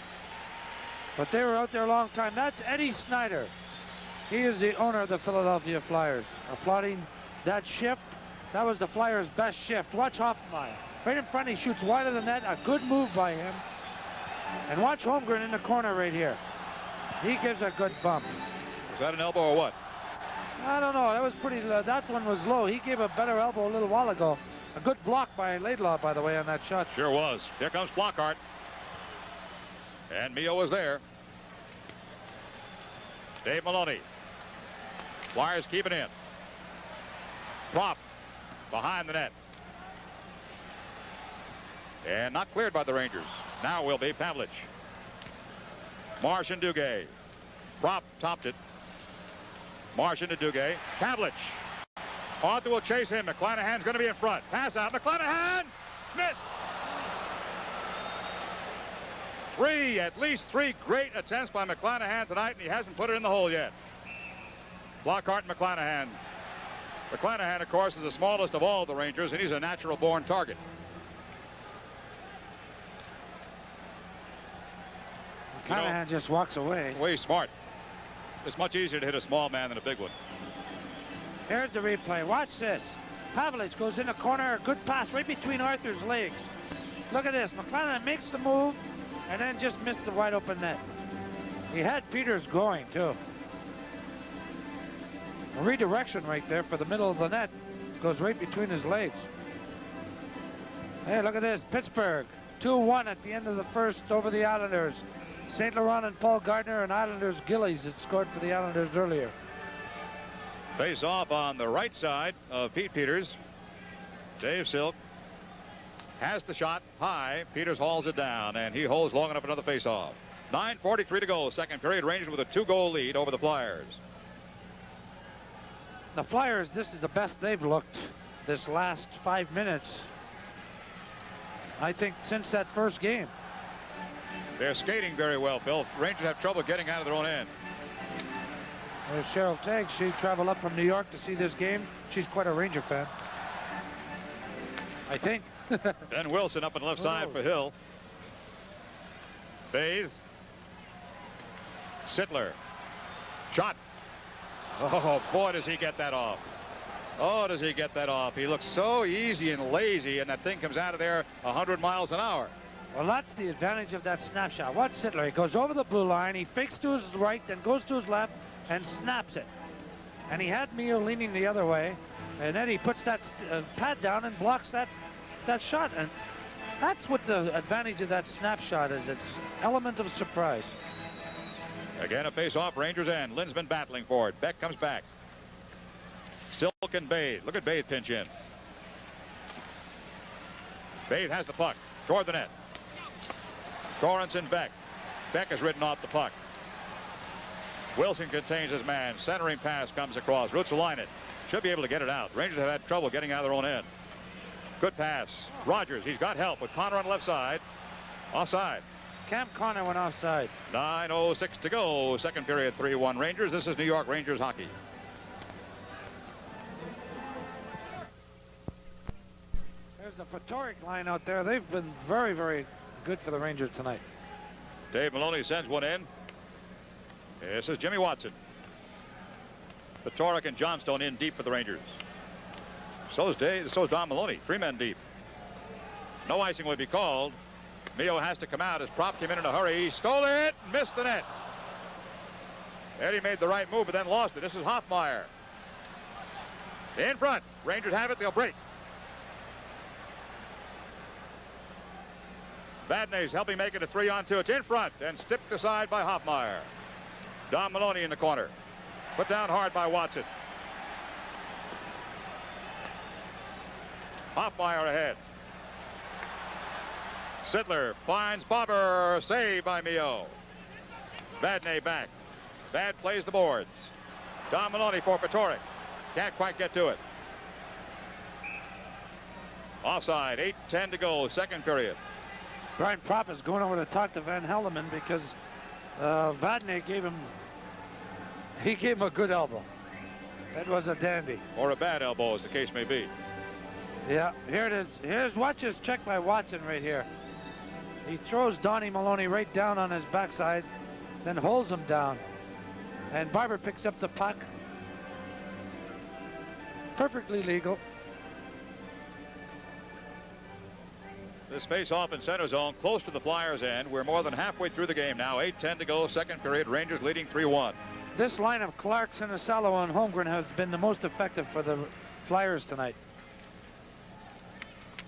But they were out there a long time. That's Eddie Snyder. He is the owner of the Philadelphia Flyers. Applauding that shift. That was the Flyers' best shift. Watch Hoffmeyer. Right in front, he shoots wide of the net. A good move by him. And watch Holmgren in the corner right here. He gives a good bump. Was that an elbow or what? I don't know. That was pretty. That one was low. He gave a better elbow a little while ago. A good block by Laidlaw, by the way, on that shot. Sure was. Here comes Flockhart. And Mio was there. Dave Maloney. Flyers keep it in. Propp behind the net. And not cleared by the Rangers. Now will be Pavlich. Marsh and Dugay. Propp topped it. Marsh into Dugay. Pavlich. Arthur will chase him. McClanahan's going to be in front. Pass out. McClanahan Miss. At least three great attempts by McClanahan tonight, and he hasn't put it in the hole yet. Lockhart and McClanahan. McClanahan, of course, is the smallest of all the Rangers, and he's a natural-born target. McClanahan just walks away. Way smart. It's much easier to hit a small man than a big one. Here's the replay. Watch this. Pavlich goes in the corner. A good pass right between Arthur's legs. Look at this. McClanahan makes the move and then just missed the wide open net. He had Peeters going, too. A redirection right there for the middle of the net. Goes right between his legs. Hey, look at this. Pittsburgh. 2-1 at the end of the first over the Islanders. St. Laurent and Paul Gardner and Islanders Gillies had scored for the Islanders earlier. Face off on the right side of Pete Peeters. Dave Silk has the shot high. Peeters hauls it down, and he holds long enough another face off. 9:43 to go. Second period. Rangers with a 2-goal lead over the Flyers. The Flyers, this is the best they've looked this last 5 minutes, I think, since that first game. They're skating very well, Phil. Rangers have trouble getting out of their own end. There's Cheryl Tagg. She traveled up from New York to see this game. She's quite a Ranger fan, I think. Ben Wilson up on the left side for Hill. Bathe. Sittler. Shot. Oh, boy, does he get that off. Oh, does he get that off. He looks so easy and lazy, and that thing comes out of there 100 miles an hour. Well, that's the advantage of that snapshot. Watch Sittler. He goes over the blue line. He fakes to his right, then goes to his left and snaps it. And he had Mio leaning the other way, and then he puts that pad down and blocks that shot. And that's what the advantage of that snapshot is. It's element of surprise. Again, a face-off, Rangers end. Linsman battling for it. Beck comes back. Silk and Bathe. Look at Bathe pinch in. Bathe has the puck toward the net. Torrance and Beck. Beck has ridden off the puck. Wilson contains his man. Centering pass comes across. Ruotsalainen should be able to get it out. Rangers have had trouble getting out of their own end. Good pass. Rogers, he's got help with Connor on the left side. Offside. Cam Connor went offside. 9:06 to go. Second period, 3-1 Rangers. This is New York Rangers hockey. There's the Fedoruk line out there. They've been very, very good for the Rangers tonight. Dave Maloney sends one in. This is Jimmy Watson. Fedoruk and Johnstone in deep for the Rangers. So is Don Maloney. 3 men deep. No icing would be called. Mio has to come out as Prop came in a hurry. He stole it, missed the net. Eddie made the right move, but then lost it. This is Hoffmeyer. In front. Rangers have it. They'll break. Vadnais helping make it a 3-on-2. It's in front and tipped aside by Hoffmeyer. Don Maloney in the corner. Put down hard by Watson. Hoffmeyer ahead. Sittler finds Bobber. Saved by Mio. Vadnais back. Vad plays the boards. Don Maloney for Fedoruk. Can't quite get to it. Offside. 8:10 to go. Second period. Brian Propp is going over to talk to Van Helleman because Vadnais gave him a good elbow. That was a dandy. Or a bad elbow, as the case may be. Yeah, here it is. Watch this check by Watson right here. He throws Donnie Maloney right down on his backside, then holds him down. And Barber picks up the puck. Perfectly legal. This face-off in center zone, close to the Flyers' end. We're more than halfway through the game now. 8:10 to go, second period. Rangers leading 3-1. This line of Clark, Sinisalo, and Holmgren has been the most effective for the Flyers tonight.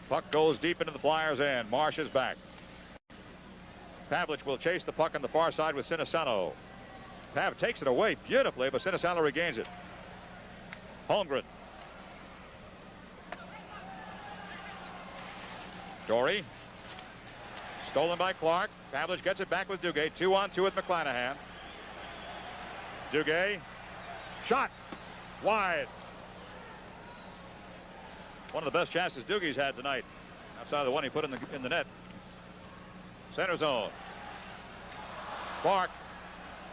Puck goes deep into the Flyers' end. Marsh is back. Pavlich will chase the puck on the far side with Sinisalo. Pav takes it away beautifully, but Sinisalo regains it. Holmgren. Dory. Stolen by Clark. Pavlich gets it back with Dugay. 2-on-2 with McClanahan. Dugay. Shot. Wide. One of the best chances Dugay's had tonight. Outside the one he put in the net. Center zone. Clark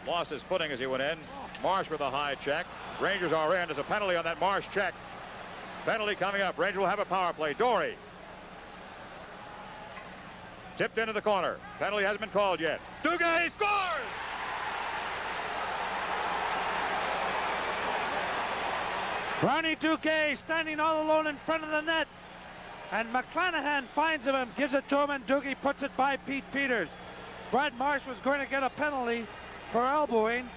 lost his footing as he went in. Marsh with a high check. Rangers are in. There's a penalty on that Marsh check. Penalty coming up. Rangers will have a power play. Dory. Tipped into the corner. Penalty hasn't been called yet. Dugay scores! Ronnie Dugay standing all alone in front of the net. And McClanahan finds him and gives it to him, and Dugay puts it by Pete Peeters. Brad Marsh was going to get a penalty for elbowing.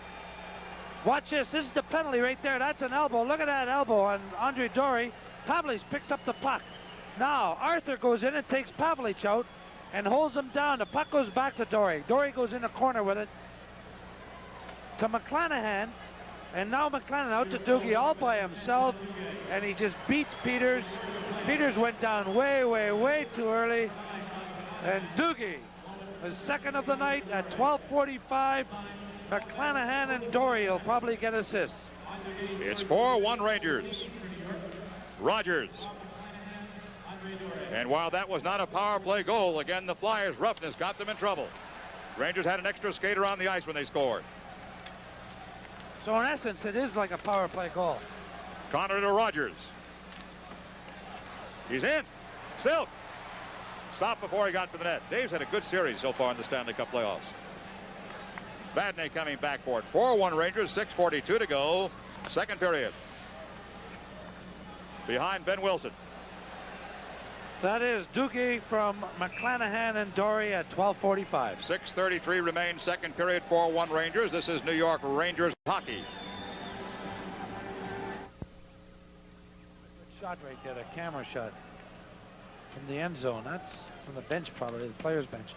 Watch this. This is the penalty right there. That's an elbow. Look at that elbow on Andre Dory. Pavlich picks up the puck. Now Arthur goes in and takes Pavlich out and holds him down. The puck goes back to Dory. Dory goes in the corner with it to McClanahan. And now McClanahan out to Dugay all by himself. And he just beats Peeters. Peeters went down way too early. And Dugay is second of the night at 12:45. McClanahan and Dory will probably get assists. It's 4-1 Rangers. Rogers. And while that was not a power play goal, again, the Flyers' roughness got them in trouble. Rangers had an extra skater on the ice when they scored. So in essence, it is like a power play goal. Connor to Rogers. He's in. Silk. Stopped before he got to the net. Dave's had a good series so far in the Stanley Cup playoffs. Vadnais coming back for it. 4-1 Rangers, 6:42 to go. Second period. Behind Ben Wilson. That is Dugay from McClanahan and Dory at 12:45. 6:33 remains, second period, 4-1 Rangers. This is New York Rangers hockey. Good shot right there, the camera shot from the end zone. That's from the bench, probably the players' bench.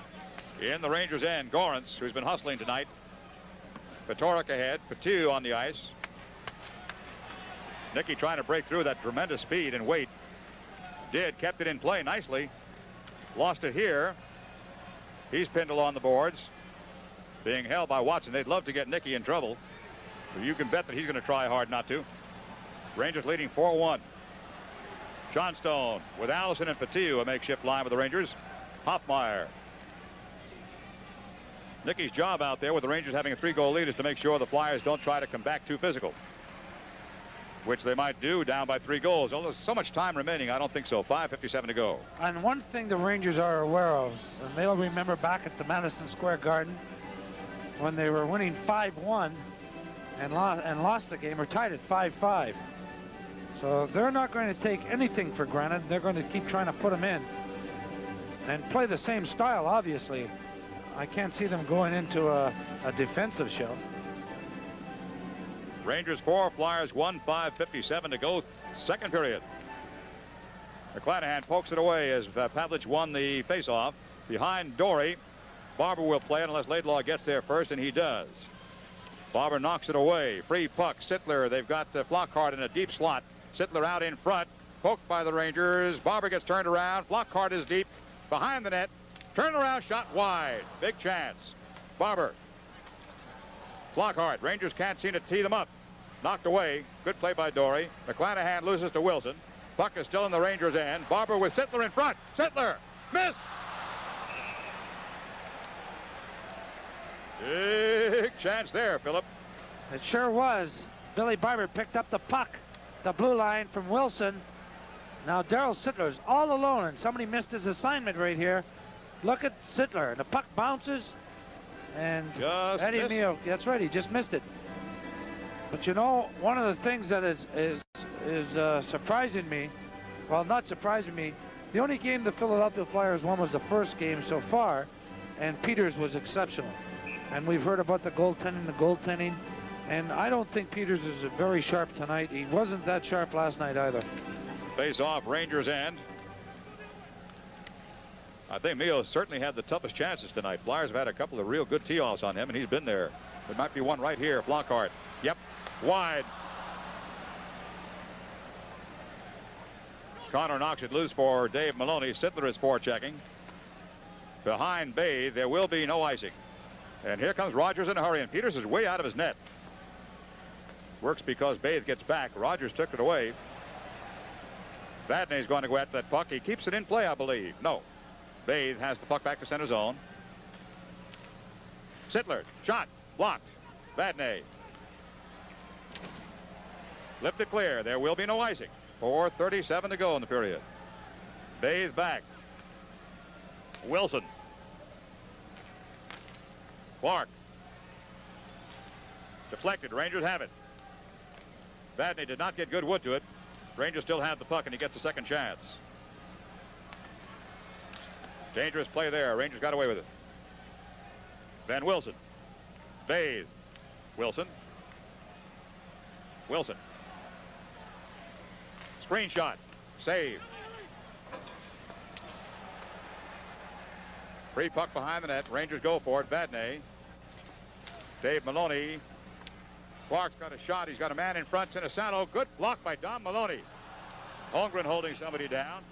In the Rangers' end, Gorance, who's been hustling tonight. Petoric ahead, Petu on the ice. Nicky trying to break through that tremendous speed and weight. Kept it in play nicely. Lost it here. He's pinned along the boards. Being held by Watson. They'd love to get Nicky in trouble. But you can bet that he's going to try hard not to. Rangers leading 4-1. Johnstone with Allison and Petu, a makeshift line with the Rangers. Hoffmeyer. Nicky's job out there with the Rangers having a 3-goal lead is to make sure the Flyers don't try to come back too physical, which they might do down by 3 goals. Although there's so much time remaining, I don't think so. 5:57 to go. And one thing the Rangers are aware of, and they'll remember back at the Madison Square Garden when they were winning 5-1 and lost the game, or tied at 5-5. So they're not going to take anything for granted. They're going to keep trying to put them in and play the same style, obviously. I can't see them going into a defensive show. Rangers 4, Flyers 1, 5:57 to go. Second period. McClanahan pokes it away as Pavlich won the faceoff. Behind Dory. Barber will play it unless Laidlaw gets there first, and he does. Barber knocks it away. Free puck. Sittler. They've got Flockhart in a deep slot. Sittler out in front. Poked by the Rangers. Barber gets turned around. Flockhart is deep behind the net. Turn around shot wide. Big chance. Barber. Flockhart. Rangers can't seem to tee them up. Knocked away. Good play by Dory. McClanahan loses to Wilson. Puck is still in the Rangers' end. Barber with Sittler in front. Sittler. Missed. Big chance there, Philip. It sure was. Billy Barber picked up the puck, the blue line from Wilson. Now Darryl Sittler's all alone, and somebody missed his assignment right here. Look at Sittler. The puck bounces, and Just Eddie missed. Neal. That's right. He just missed it. But you know, one of the things that is surprising me, well, not surprising me, the only game the Philadelphia Flyers won was the first game so far, and Peeters was exceptional. And we've heard about the goaltending, and I don't think Peeters is very sharp tonight. He wasn't that sharp last night either. Face off, Rangers end. I think Mio certainly had the toughest chances tonight. Flyers have had a couple of real good tee-offs on him, and he's been there. There might be one right here. Flockhart. Yep. Wide. Connor knocks it loose for Dave Maloney. Sittler is forechecking. Behind Bay, there will be no icing. And here comes Rogers in a hurry, and Peeters is way out of his net. Works because Bathe gets back. Rogers took it away. Vadney's going to go after that puck. He keeps it in play, I believe. No. Bathe has the puck back to center zone. Sittler, shot, blocked. Vadney. Lifted clear. There will be no icing. 4:37 to go in the period. Bathe back. Wilson. Clark. Deflected. Rangers have it. Vadney did not get good wood to it. Rangers still have the puck, and he gets a second chance. Dangerous play there. Rangers got away with it. Van Wilson. Bathe. Wilson. Wilson. Screen shot. Save. Free puck behind the net. Rangers go for it. Vadney. Dave Maloney. Clark's got a shot. He's got a man in front. Sinisalo. Good block by Don Maloney. Holmgren holding somebody down.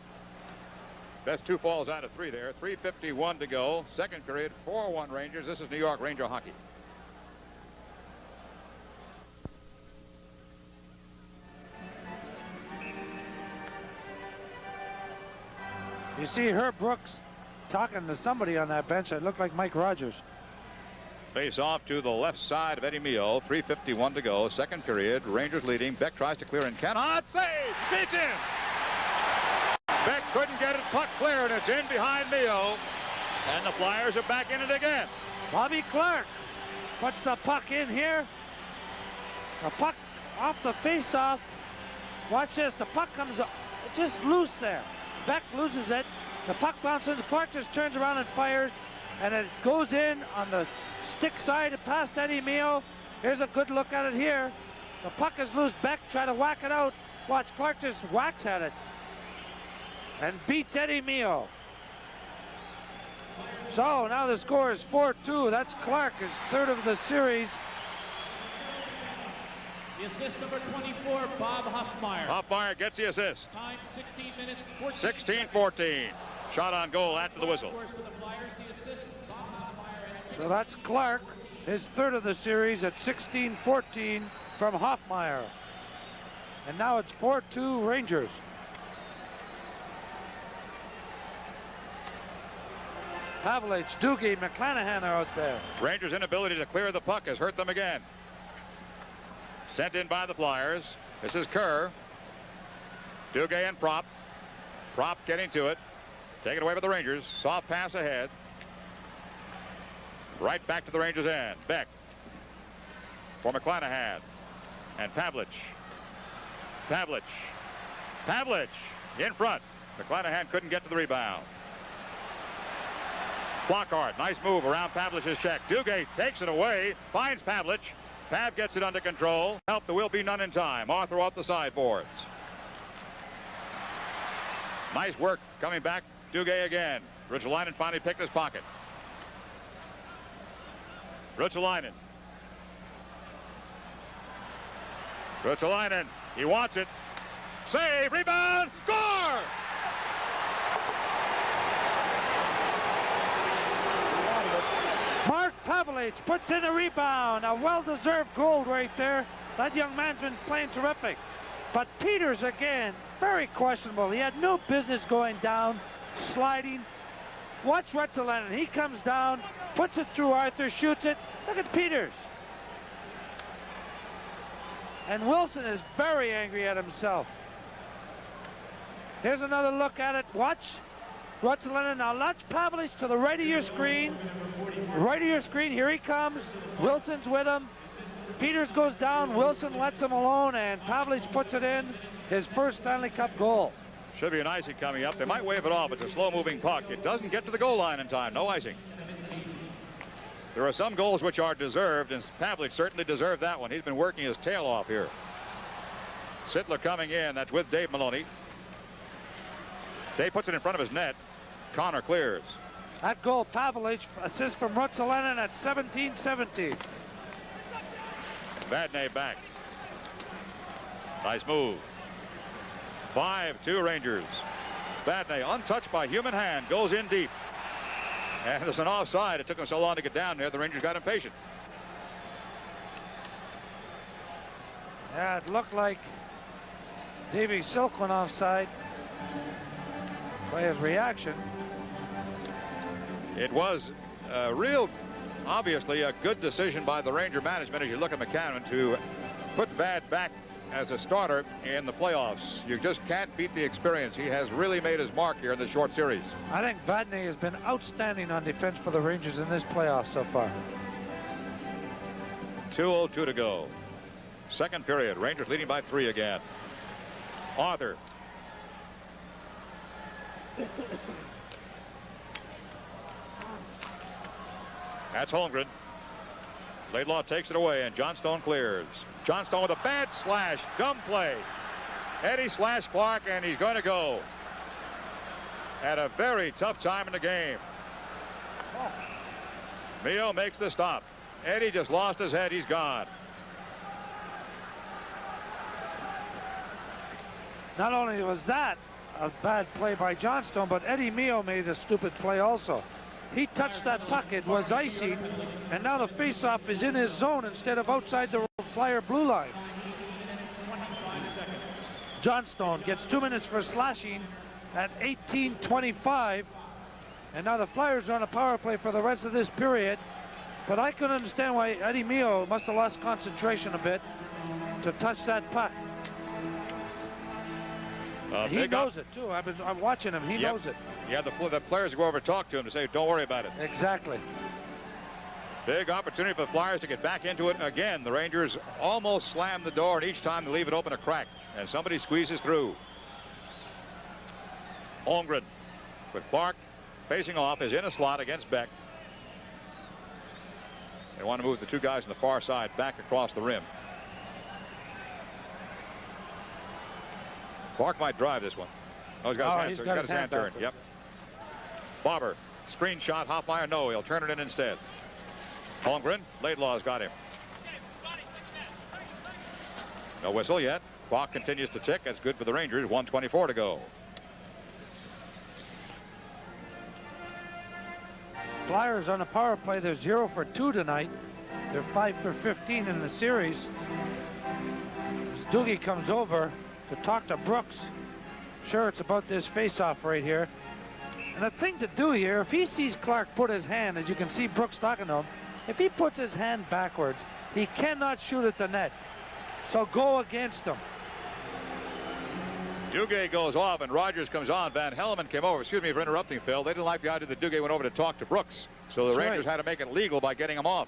That's 2 falls out of 3 there. 3:51 to go. Second period. 4-1 Rangers. This is New York Ranger hockey. You see Herb Brooks talking to somebody on that bench that looked like Mike Rogers. Face off to the left side of Eddie Mio. 3:51 to go. Second period. Rangers leading. Beck tries to clear and cannot. Save. It's in. Beck couldn't get it. Puck clear, and it's in behind Mio. And the Flyers are back in it again. Bobby Clark puts the puck in here. The puck off the face-off. Watch this. The puck comes just loose there. Beck loses it. The puck bounces. Clark just turns around and fires. And it goes in on the stick side past Eddie Mio. Here's a good look at it here. The puck is loose. Beck try to whack it out. Watch, Clark just whacks at it and beats Eddie Mio. So now the score is 4-2. That's Clark, his third of the series. The assist number 24, Bob Hoffmeyer. Hoffmeyer gets the assist. Time 16 minutes, 14 16-14. Shot on goal after the whistle. So that's Clark, his third of the series at 16-14 from Hoffmeyer. And now it's 4-2 Rangers. Pavlich, Dugay, McClanahan are out there. Rangers' inability to clear the puck has hurt them again. Sent in by the Flyers. This is Kerr. Dugay and Prop. Prop getting to it. Taken away by the Rangers. Soft pass ahead. Right back to the Rangers' end. Beck for McClanahan. And Pavlich. Pavlich. Pavlich in front. McClanahan couldn't get to the rebound. Flockhart, nice move around Pavlich's check. Dugay takes it away, finds Pavlich. Pav gets it under control. Help, there will be none in time. Arthur off the sideboards. Nice work coming back. Dugay again. Ruotsalainen finally picked his pocket. Ruotsalainen. Ruotsalainen, he wants it. Save, rebound, score! Mark Pavlich puts in a rebound. A well-deserved goal right there. That young man's been playing terrific. But Peeters again, very questionable. He had no business going down, sliding. Watch Ruotsalainen. He comes down, puts it through Arthur, shoots it. Look at Peeters. And Wilson is very angry at himself. Here's another look at it. Watch. Ruotsalainen, now watch Pavlich to the right of your screen. Right of your screen, here he comes. Wilson's with him. Peeters goes down, Wilson lets him alone, and Pavlich puts it in. His first Stanley Cup goal. Should be an icing coming up. They might wave it off. It's a slow-moving puck. It doesn't get to the goal line in time. No icing. There are some goals which are deserved, and Pavlich certainly deserved that one. He's been working his tail off here. Sittler coming in. That's with Dave Maloney. Dave puts it in front of his net. Connor clears. That goal, Pavlich, assist from Ruotsalainen at 17-17. Vadney back. Nice move. 5-2 Rangers. Vadney, untouched by human hand, goes in deep. And there's an offside. It took him so long to get down there, the Rangers got impatient. Yeah, it looked like Davey Silk went offside. Player's reaction. It was obviously a good decision by the Ranger management as you look at McCannon to put Vad back as a starter in the playoffs. You just can't beat the experience. He has really made his mark here in the short series. I think Vadney has been outstanding on defense for the Rangers in this playoff so far. 2:02 to go. Second period. Rangers leading by 3 again. Arthur. That's Holmgren. Laidlaw takes it away, and Johnstone clears. Johnstone with a bad slash. Dumb play. Eddie slashed Clark, and he's going to go. At a very tough time in the game. Mio makes the stop. Eddie just lost his head. He's gone. Not only was that a bad play by Johnstone, but Eddie Mio made a stupid play also. He touched that puck. It was icing, and now the faceoff is in his zone instead of outside the Flyer blue line. Johnstone gets 2 minutes for slashing at 18:25, and now the Flyers are on a power play for the rest of this period. But I couldn't understand why Eddie Mio must have lost concentration a bit to touch that puck. He knows it too. I'm watching him. He knows it. Yeah, the players go over and talk to him to say, don't worry about it. Exactly. Big opportunity for the Flyers to get back into it again. The Rangers almost slam the door, and each time they leave it open a crack, and somebody squeezes through. Holmgren with Clark facing off is in a slot against Beck. They want to move the two guys on the far side back across the rim. Clark might drive this one. Oh, he's got his hand turned. Yep. Barber, screen shot. Hoffmeyer, no, he'll turn it in instead. Holmgren, Laidlaw's got him. No whistle yet. Clock continues to tick. That's good for the Rangers. 1:24 to go. Flyers on the power play. They're 0 for 2 tonight. They're 5 for 15 in the series. As Dugay comes over to talk to Brooks. Sure, it's about this face-off right here. And the thing to do here, if he sees Clark put his hand, as you can see Brooks talking to him, if he puts his hand backwards, he cannot shoot at the net. So go against him. Dugay goes off and Rogers comes on. Van Hellemond came over. Excuse me for interrupting, Phil. They didn't like the idea that Dugay went over to talk to Brooks. So the Rangers had to make it legal by getting him off.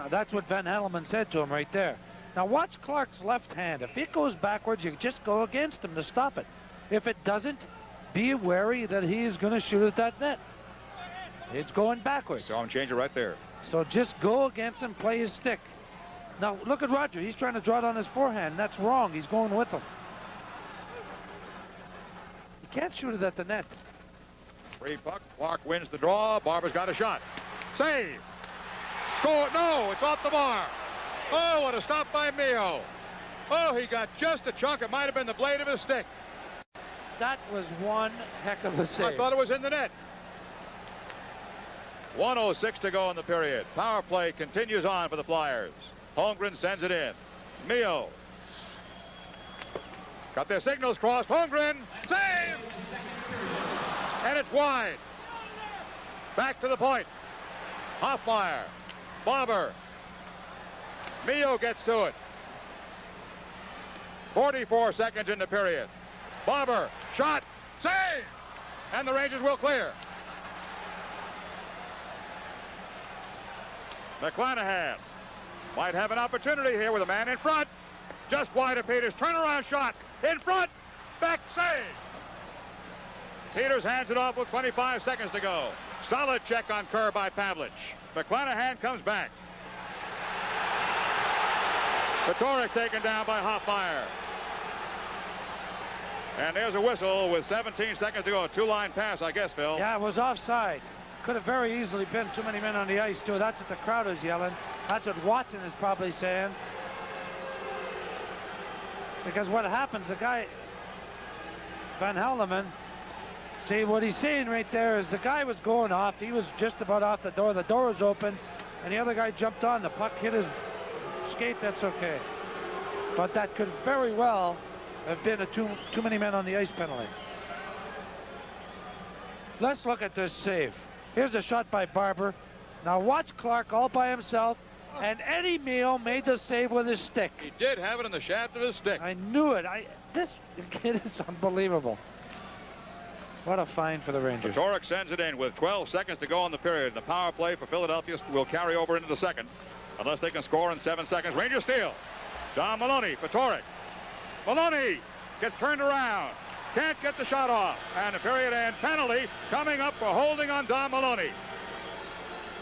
That's what Van Hellemond said to him right there. Now watch Clark's left hand. If it goes backwards, you just go against him to stop it. If it doesn't, be wary that he is going to shoot at that net. It's going backwards. Saw him change it right there. So just go against him, play his stick. Now look at Roger. He's trying to draw it on his forehand. That's wrong. He's going with him. You can't shoot it at the net. Free puck. Clark wins the draw. Barber's got a shot. Save. Score. No, it's off the bar. Oh, what a stop by Mio. Oh, he got just a chunk. It might have been the blade of his stick. That was one heck of a save. I thought it was in the net. 1:06 to go in the period. Power play continues on for the Flyers. Holmgren sends it in. Mio. Got their signals crossed. Holmgren. Save! And it's wide. Back to the point. Hoffmeyer. Barber. Mio gets to it. 44 seconds in the period. Barber, shot, save! And the Rangers will clear. McClanahan might have an opportunity here with a man in front. Just wide of Peters. Turnaround shot. In front. Back save. Peters hands it off with 25 seconds to go. Solid check on Kerr by Pavlich. McClanahan comes back. Petoric taken down by Hoffmeyer. And there's a whistle with 17 seconds to go. A two-line pass, I guess, Phil. Yeah, it was offside. Could have very easily been too many men on the ice, too. That's what the crowd is yelling. That's what Watson is probably saying. Because what happens, the guy, Van Hellemond, see what he's saying right there is the guy was going off. He was just about off the door. The door was open, and the other guy jumped on. The puck hit his skate. That's okay. But that could very well have been a too many men on the ice penalty. Let's look at this save. Here's a shot by Barber. Now watch Clark all by himself, and Eddie Mio made the save with his stick. He did have it in the shaft of his stick. I knew it. This kid is unbelievable. What a find for the Rangers. Petorek sends it in with 12 seconds to go in the period. The power play for Philadelphia will carry over into the second, unless they can score in 7 seconds. Rangers steal. Don Maloney, Petorek. Maloney gets turned around. Can't get the shot off. And the period end penalty coming up for holding on Don Maloney.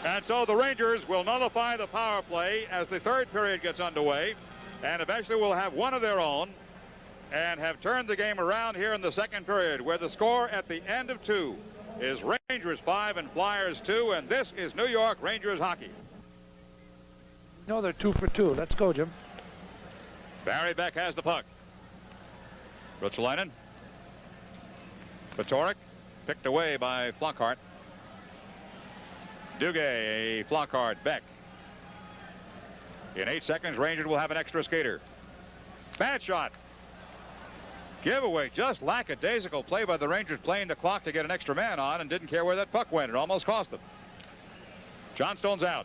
And so the Rangers will nullify the power play as the third period gets underway. And eventually will have one of their own and have turned the game around here in the second period, where the score at the end of 2 is Rangers 5 and Flyers 2. And this is New York Rangers hockey. No, they're 2 for 2. Let's go, Jim. Barry Beck has the puck. Ruotsalainen. Petorek picked away by Flockhart. Dugay, Flockhart, Beck. In 8 seconds, Rangers will have an extra skater. Bad shot. Giveaway, just lackadaisical play by the Rangers, playing the clock to get an extra man on and didn't care where that puck went. It almost cost them. Johnstone's out.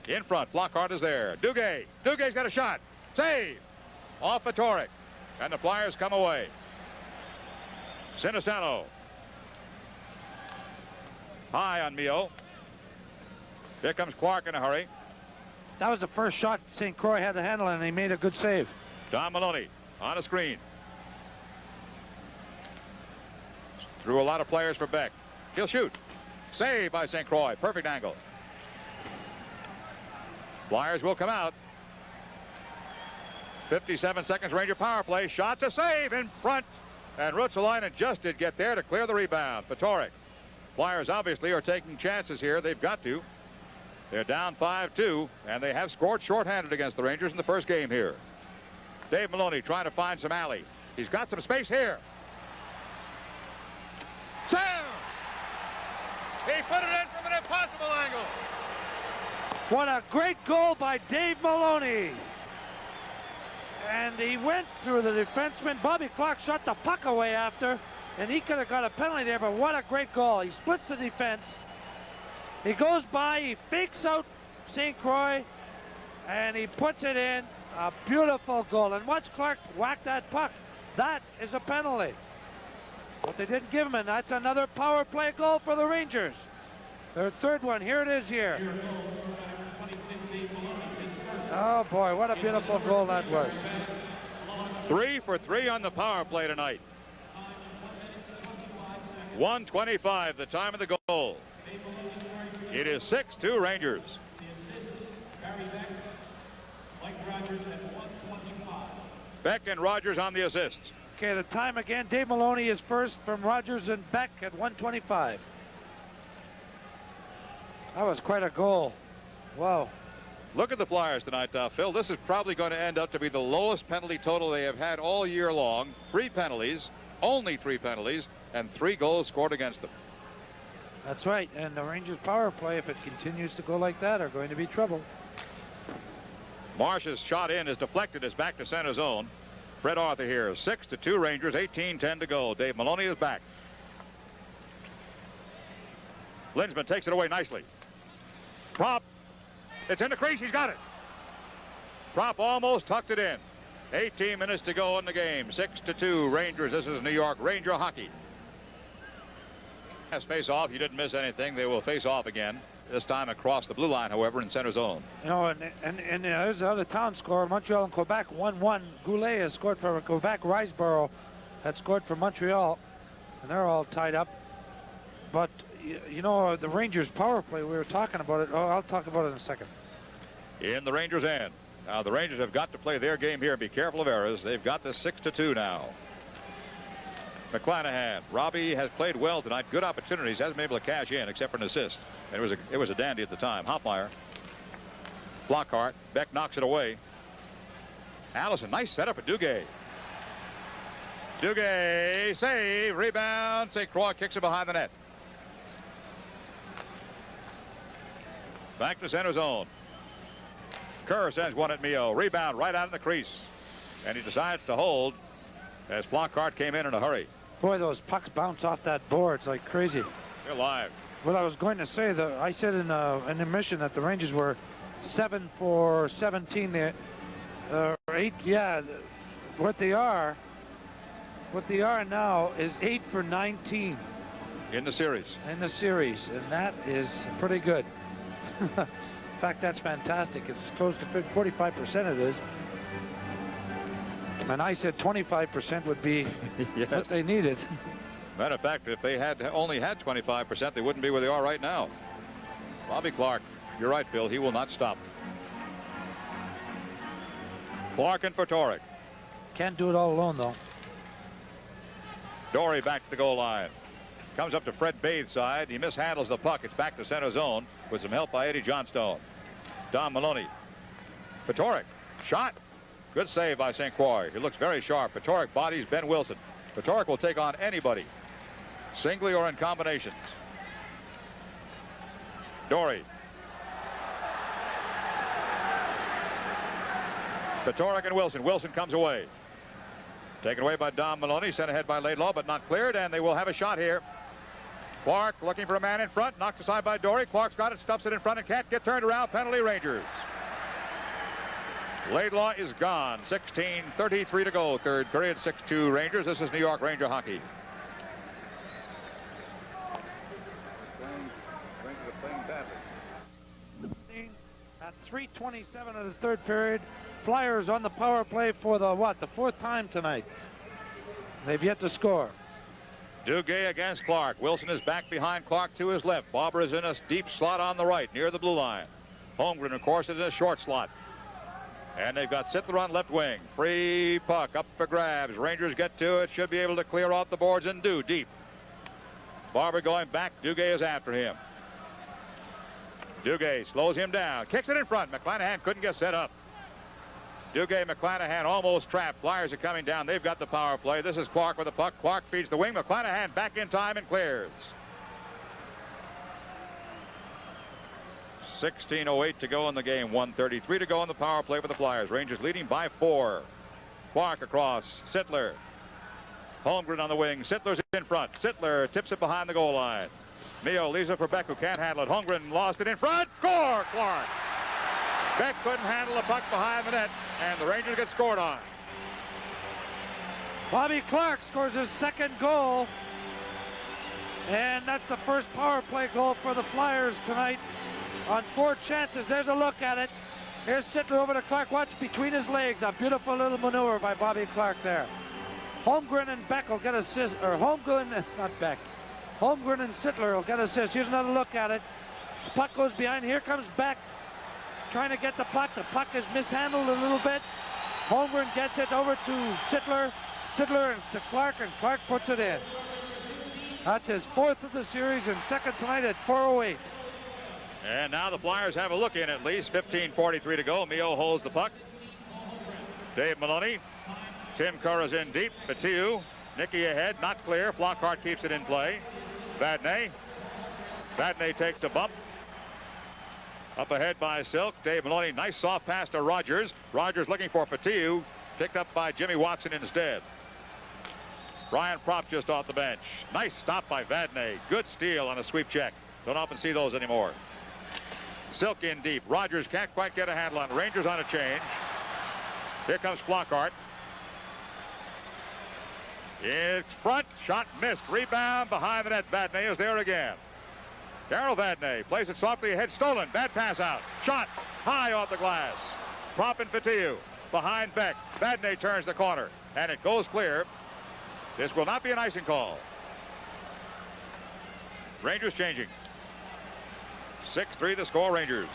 In front, Flockhart is there. Dugay. Dugay's got a shot. Save. Off Petorek. And the Flyers come away. Sinisalo. High on Mio. Here comes Clark in a hurry. That was the first shot St. Croix had to handle, and he made a good save. Don Maloney on a screen. Threw a lot of players for Beck. He'll shoot. Save by St. Croix. Perfect angle. Flyers will come out. 57 seconds Ranger power play. Shots, a save in front. And Ruotsalainen just did get there to clear the rebound. Petorek. Flyers obviously are taking chances here. They've got to. They're down 5-2, and they have scored shorthanded against the Rangers in the first game here. Dave Maloney trying to find some alley. He's got some space here. Save! He put it in from an impossible angle. What a great goal by Dave Maloney. And he went through the defenseman. Bobby Clark shot the puck away after, and he could have got a penalty there, but what a great goal. He splits the defense. He goes by, he fakes out St. Croix, and he puts it in. A beautiful goal. And watch Clark whack that puck. That is a penalty. But they didn't give him, and that's another power play goal for the Rangers. Their third one. Here it is here. Oh, boy, what a beautiful goal that was. 3 for 3 on the power play tonight. 1:25, the time of the goal. It is 6-2 Rangers. Beck and Rogers on the assists. Okay, the time again. Dave Maloney is first from Rogers and Beck at 1:25. That was quite a goal. Wow. Look at the Flyers tonight, Phil. This is probably going to end up to be the lowest penalty total they have had all year long. 3 penalties, only 3 penalties, and 3 goals scored against them. That's right. And the Rangers power play, if it continues to go like that, are going to be trouble. Marsh's shot in is deflected, is back to center zone. Fred Arthur here. 6-2 Rangers, 18-10 to go. Dave Maloney is back. Linsman takes it away nicely. Prop. It's in the crease. He's got it. Prop almost tucked it in. 18 minutes to go in the game. 6-2 Rangers. This is New York Ranger hockey. Last face off. You didn't miss anything. They will face off again. This time across the blue line, however, in center zone. You know, and there's the other town score. Montreal and Quebec 1-1. Goulet has scored for Quebec. Riseborough had scored for Montreal, and they're all tied up. But you know, the Rangers power play, we were talking about it. Oh, I'll talk about it in a second. In the Rangers' end. Now the Rangers have got to play their game here and be careful of errors. They've got this 6-2 now. McClanahan. Robbie has played well tonight. Good opportunities. Hasn't been able to cash in except for an assist. And it was a dandy at the time. Hoffmeyer. Flockhart. Beck knocks it away. Allison. Nice setup at Dugay. Dugay. Save. Rebound. St. Croix kicks it behind the net. Back to center zone. Kerr sends one at Mio. Rebound right out in the crease. And he decides to hold as Flockhart came in a hurry. Boy, those pucks bounce off that board. It's like crazy. They're live. Well, I was going to say that I said in an admission that the Rangers were 7 for 17 there, 8. Yeah, what they are now is 8 for 19 In the series. in the series, and that is pretty good. In fact, that's fantastic. It's close to 45% it is. And I said 25% would be Yes. what they needed. Matter of fact, if they had only had 25%, they wouldn't be where they are right now. Bobby Clark, you're right, Phil. He will not stop. Clark and Fatorik. Can't do it all alone, though. Dory back to the goal line. Comes up to Fred Bathe's side. He mishandles the puck. It's back to center zone with some help by Eddie Johnstone. Don Maloney. Fatorik. Shot. Good save by St. Croix. He looks very sharp. Fatorik bodies Ben Wilson. Fatorik will take on anybody, singly or in combinations. Dory. Fatorik and Wilson. Wilson comes away. Taken away by Don Maloney. Sent ahead by Laidlaw, but not cleared, and they will have a shot here. Clark looking for a man in front. Knocked aside by Dory. Clark's got it. Stuffs it in front and can't get turned around. Penalty Rangers. Laidlaw is gone. 16:33 to go. Third period. 6-2 Rangers. This is New York Ranger hockey. Rangers are playing badly. At 3:27 of the third period, Flyers on the power play for the fourth time tonight. They've yet to score. Dugay against Clark. Wilson is back behind Clark to his left. Bobber is in a deep slot on the right near the blue line. Holmgren, of course, is in a short slot. And they've got Sittler on left wing. Free puck up for grabs. Rangers get to it. Should be able to clear off the boards and do deep. Barber going back. Dugay is after him. Dugay slows him down. Kicks it in front. McClanahan couldn't get set up. Dugay, McClanahan almost trapped. Flyers are coming down. They've got the power play. This is Clark with the puck. Clark feeds the wing. McClanahan back in time and clears. 16:08 to go in the game. 1:33 to go on the power play for the Flyers. Rangers leading by 4. Clark across. Sittler. Holmgren on the wing. Sittler's in front. Sittler tips it behind the goal line. Mio leaves it for Beck, who can't handle it. Holmgren lost it in front. Score, Clark. Beck couldn't handle the puck behind the net, and the Rangers get scored on. Bobby Clark scores his second goal, and that's the first power play goal for the Flyers tonight on 4 chances. There's a look at it. Here's Sittler over to Clark. Watch between his legs. A beautiful little maneuver by Bobby Clark there. Holmgren and Beck will get assists, or Holmgren, not Beck. Holmgren and Sittler will get assists. Here's another look at it. The puck goes behind. Here comes Beck trying to get the puck. The puck is mishandled a little bit. Holmgren gets it over to Sittler. Sittler to Clark, and Clark puts it in. That's his 4th of the series and 2nd tonight at 4:08. And now the Flyers have a look in at least. 15:43 to go. Mio holds the puck. Dave Maloney. Tim Kerr is in deep. Batiu. Nicky ahead. Not clear. Flockhart keeps it in play. Vadnais. Vadnais takes a bump. Up ahead by Silk. Dave Maloney. Nice soft pass to Rogers. Rogers looking for Batiu. Picked up by Jimmy Watson instead. Brian Propp just off the bench. Nice stop by Vadnais. Good steal on a sweep check. Don't often see those anymore. Silk in deep. Rogers can't quite get a handle on. Rangers on a change. Here comes Flockhart. It's front. Shot missed. Rebound behind the net. Vadnais is there again. Darryl Vadnais plays it softly ahead. Stolen. Bad pass out. Shot high off the glass. Propp and Batiu behind Beck. Vadnais turns the corner, and it goes clear. This will not be an icing call. Rangers changing. 6-3 the score, Rangers.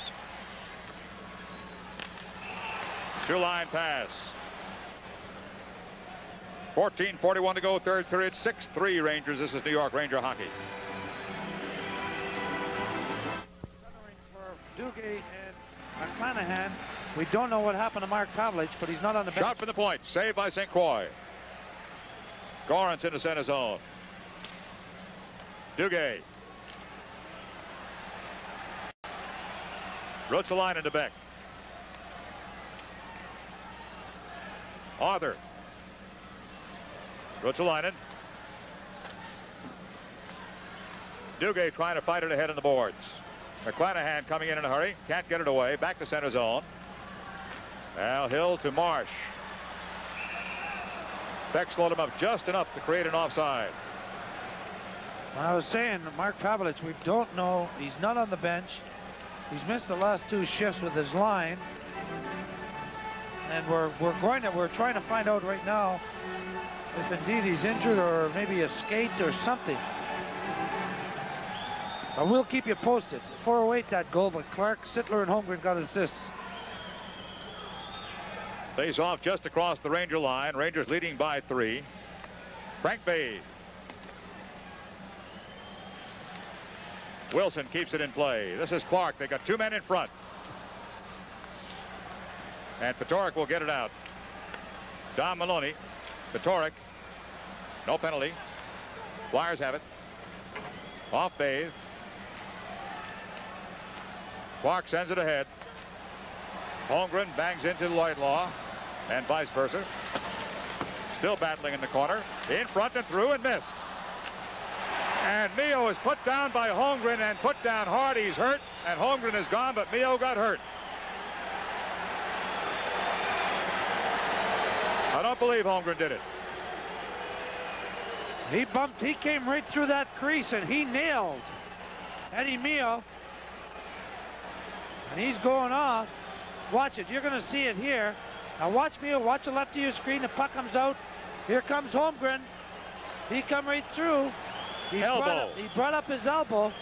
2-line pass. 14:41 to go, third period. 6-3 Rangers. This is New York Ranger hockey. For Dugay and McClanahan, we don't know what happened to Mark Pavlich, but he's not on the bench. Shot for the point. Saved by St. Croix. Gorance into center zone. Dugay. Ruotsalainen to Beck. Arthur. Ruotsalainen. Dugay trying to fight it ahead in the boards. McClanahan coming in a hurry. Can't get it away. Back to center zone. Al Hill to Marsh. Beck slowed him up just enough to create an offside. I was saying, Mark Pavelich, we don't know. He's not on the bench. He's missed the last 2 shifts with his line. And we're trying to find out right now if indeed he's injured or maybe a skate or something. But we'll keep you posted. 4:08 that goal, but Clark, Sittler, and Holmgren got assists. Face off just across the Ranger line. Rangers leading by 3. Frank Bay. Wilson keeps it in play. This is Clark. They got 2 men in front. And Petoric will get it out. Don Maloney. Petoric. No penalty. Flyers have it. Off Bay. Clark sends it ahead. Holmgren bangs into Lloydlaw and vice versa. Still battling in the corner. In front and through and missed. And Mio is put down by Holmgren and put down hard. He's hurt and Holmgren is gone, but Mio got hurt. I don't believe Holmgren did it. He came right through that crease and he nailed Eddie Mio. And he's going off. Watch it. You're going to see it here. Now watch Mio. Watch the left of your screen. The puck comes out. Here comes Holmgren. He come right through. He brought up his elbow.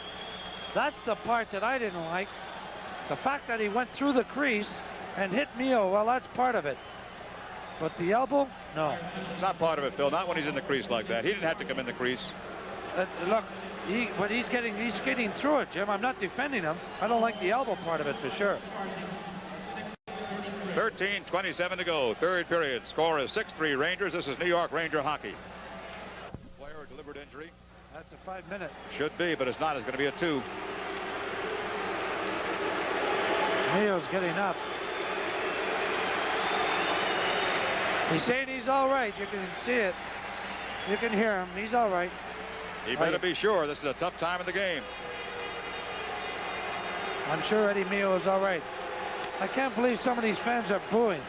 That's the part that I didn't like. The fact that he went through the crease and hit Mio, well, that's part of it. But the elbow, no. It's not part of it, Phil. Not when he's in the crease like that. He didn't have to come in the crease. Look, but he's skating through it, Jim. I'm not defending him. I don't like the elbow part of it for sure. 13:27 to go. 3rd period. Score is 6-3 Rangers. This is New York Ranger hockey. Player delivered injury. That's a 5-minute. Should be, but it's not. It's going to be a 2. Mio's getting up. He's saying he's all right. You can see it. You can hear him. He's all right. He better be sure. This is a tough time of the game. I'm sure Eddie Mio is all right. I can't believe some of these fans are booing.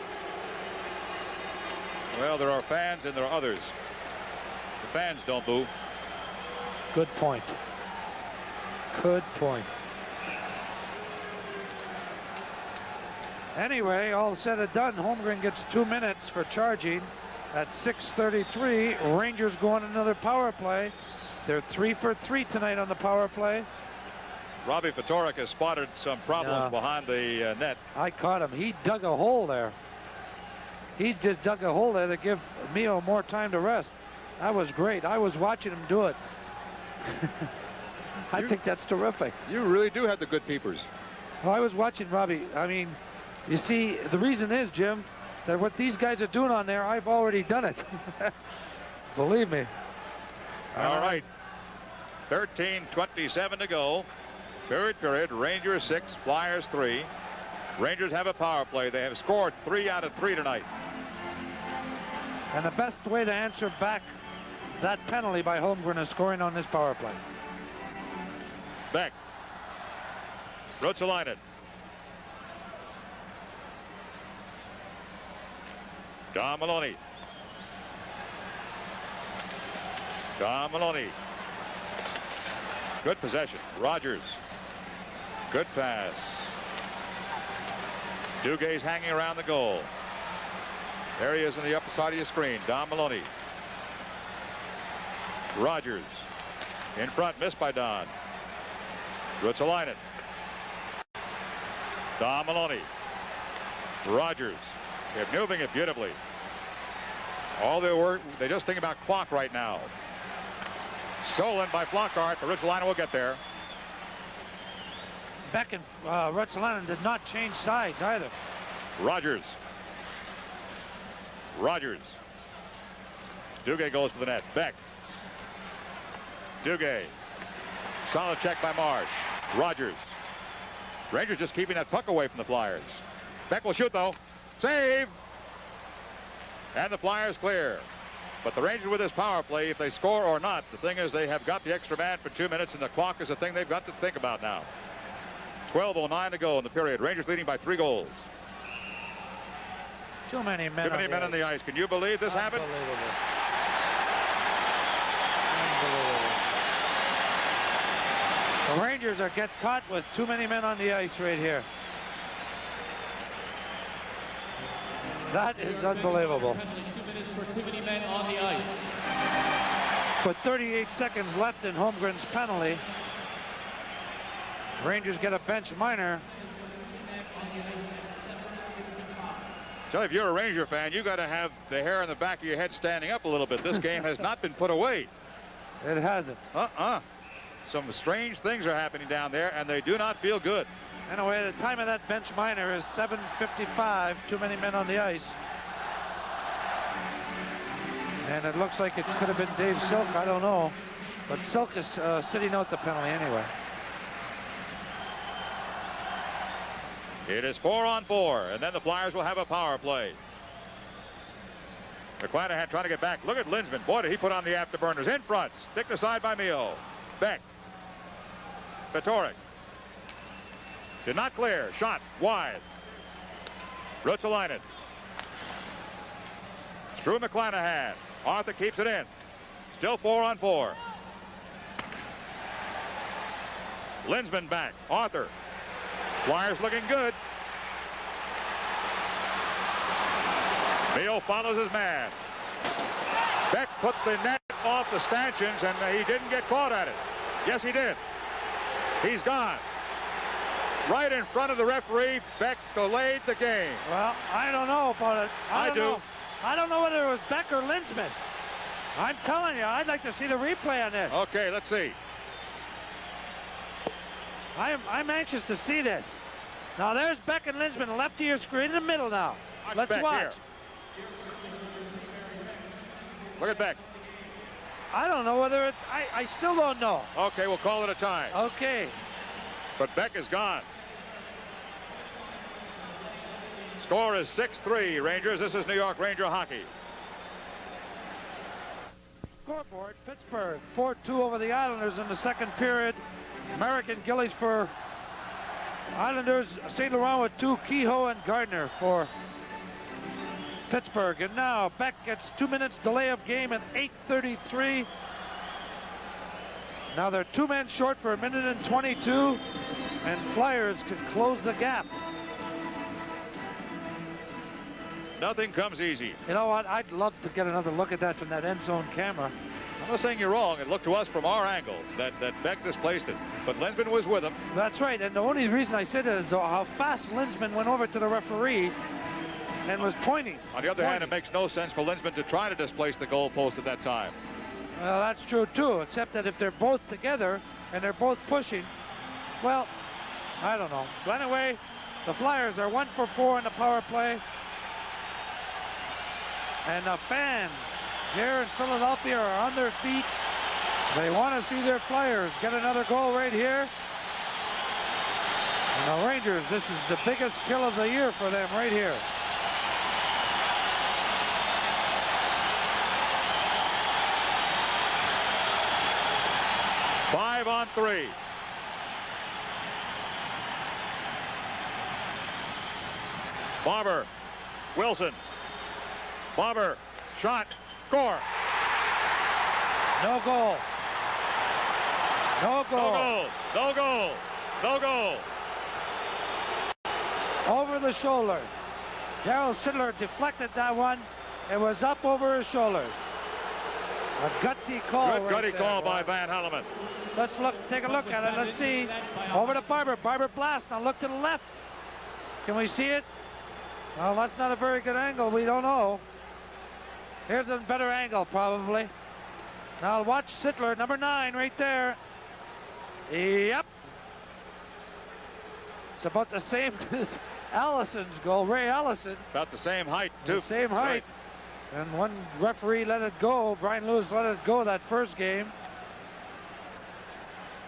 Well, there are fans and there are others. The fans don't boo. Good point. Good point. Anyway, all said and done, Holmgren gets 2 minutes for charging at 6:33. Rangers go on another power play. They're 3 for 3 tonight on the power play. Robbie Petoric has spotted some problems behind the net. I caught him. He dug a hole there. He just dug a hole there to give Mio more time to rest. That was great. I was watching him do it. I think that's terrific. You really do have the good peepers. Well, I was watching Robbie. I mean, you see, the reason is, Jim, that what these guys are doing on there, I've already done it. Believe me. All right. 13:27 to go. 3rd period. Rangers 6, Flyers 3. Rangers have a power play. They have scored 3 out of 3 tonight. And the best way to answer back that penalty by Holmgren is scoring on this power play. Beck. Ruotsalainen. Don Maloney. Don Maloney. Good possession. Rogers. Good pass. Dugay's hanging around the goal. There he is on the upper side of your screen. Don Maloney. Rogers. In front. Missed by Don. Ruotsalainen. Don Maloney. Rogers. They're moving it beautifully. All they just think about clock right now. Stolen by Flockhart. The Ruotsalainen will get there. Beck and Ruotsalainen did not change sides either. Rogers. Rogers. Dugay goes for the net. Beck. Dugay. Solid check by Marsh. Rogers. Rangers just keeping that puck away from the Flyers. Beck will shoot though. Save. And the Flyers clear. But the Rangers with this power play, if they score or not, the thing is they have got the extra man for 2 minutes, and the clock is the thing they've got to think about now. 12:09 to go in the period. Rangers leading by 3 goals. Too many men. Too many men on the ice. Can you believe this happened? Unbelievable. The Rangers are get caught with too many men on the ice right here. That is unbelievable. 2 minutes for too many men on the ice. With 38 seconds left in Holmgren's penalty, Rangers get a bench minor. So if you're a Ranger fan, you got to have the hair on the back of your head standing up a little bit. This game has not been put away. It hasn't. Some strange things are happening down there, and they do not feel good. Anyway, the time of that bench minor is 7:55. Too many men on the ice. And it looks like it could have been Dave Silk. I don't know. But Silk is sitting out the penalty anyway. It is 4-on-4, and then the Flyers will have a power play. McClanahan trying to get back. Look at Linsman. Boy, did he put on the afterburners. In front. Stick aside by Mio. Beck. Petoric. Did not clear. Shot. Wide. Ruotsalainen. Through McClanahan. Arthur keeps it in. Still 4-on-4. Linsman back. Arthur. Flyers looking good. Mio follows his man. Beck put the net off the stanchions, and he didn't get caught at it. Yes, he did. He's gone. Right in front of the referee, Beck delayed the game. Well, I don't know about it. I do. Know. I don't know whether it was Beck or Linsman. I'm telling you, I'd like to see the replay on this. Okay, let's see. I'm anxious to see this. Now there's Beck and Linsman left of your screen in the middle now. Let's Beck watch. here. Look at Beck. I don't know whether it's, I still don't know. Okay, we'll call it a tie. Okay. But Beck is gone. Score is 6-3, Rangers. This is New York Ranger hockey. Scoreboard, Pittsburgh 4-2 over the Islanders in the second period. American Gillies for Islanders. St. Laurent with 2, Kehoe and Gardner for Pittsburgh. And now Beck gets 2 minutes delay of game at 8:33. Now they're 2 men short for 1:22, and Flyers can close the gap. Nothing comes easy. You know what? I'd love to get another look at that from that end zone camera. I'm not saying you're wrong. It looked to us from our angle that Beck displaced it. But Linsman was with him. That's right. And the only reason I said it is how fast Linsman went over to the referee and was pointing. On the other hand, it makes no sense for Linsman to try to displace the goalpost at that time. Well, that's true, too, except that if they're both together and they're both pushing, well, I don't know. But anyway, the Flyers are 1 for 4 in the power play. And the fans here in Philadelphia are on their feet. They want to see their Flyers get another goal right here. And the Rangers, this is the biggest kill of the year for them right here. Five on 3. Barber. Wilson. Barber. Shot. Score. No goal. No goal. No goal. No goal. No goal. Over the shoulders. Darryl Sittler deflected that one. It was up over his shoulders. A gutsy call. Good right gutty there, call boy. by Van Helleman. Let's look. Take a look at it. Let's see. Over to Barber. Barber blast. Now look to the left. Can we see it? Well, that's not a very good angle. We don't know. Here's a better angle, probably. Now watch Sittler, number 9, right there. Yep. It's about the same as Allison's goal, Ray Allison. About the same height, too. The same height. Right. And one referee let it go. Brian Lewis let it go that first game.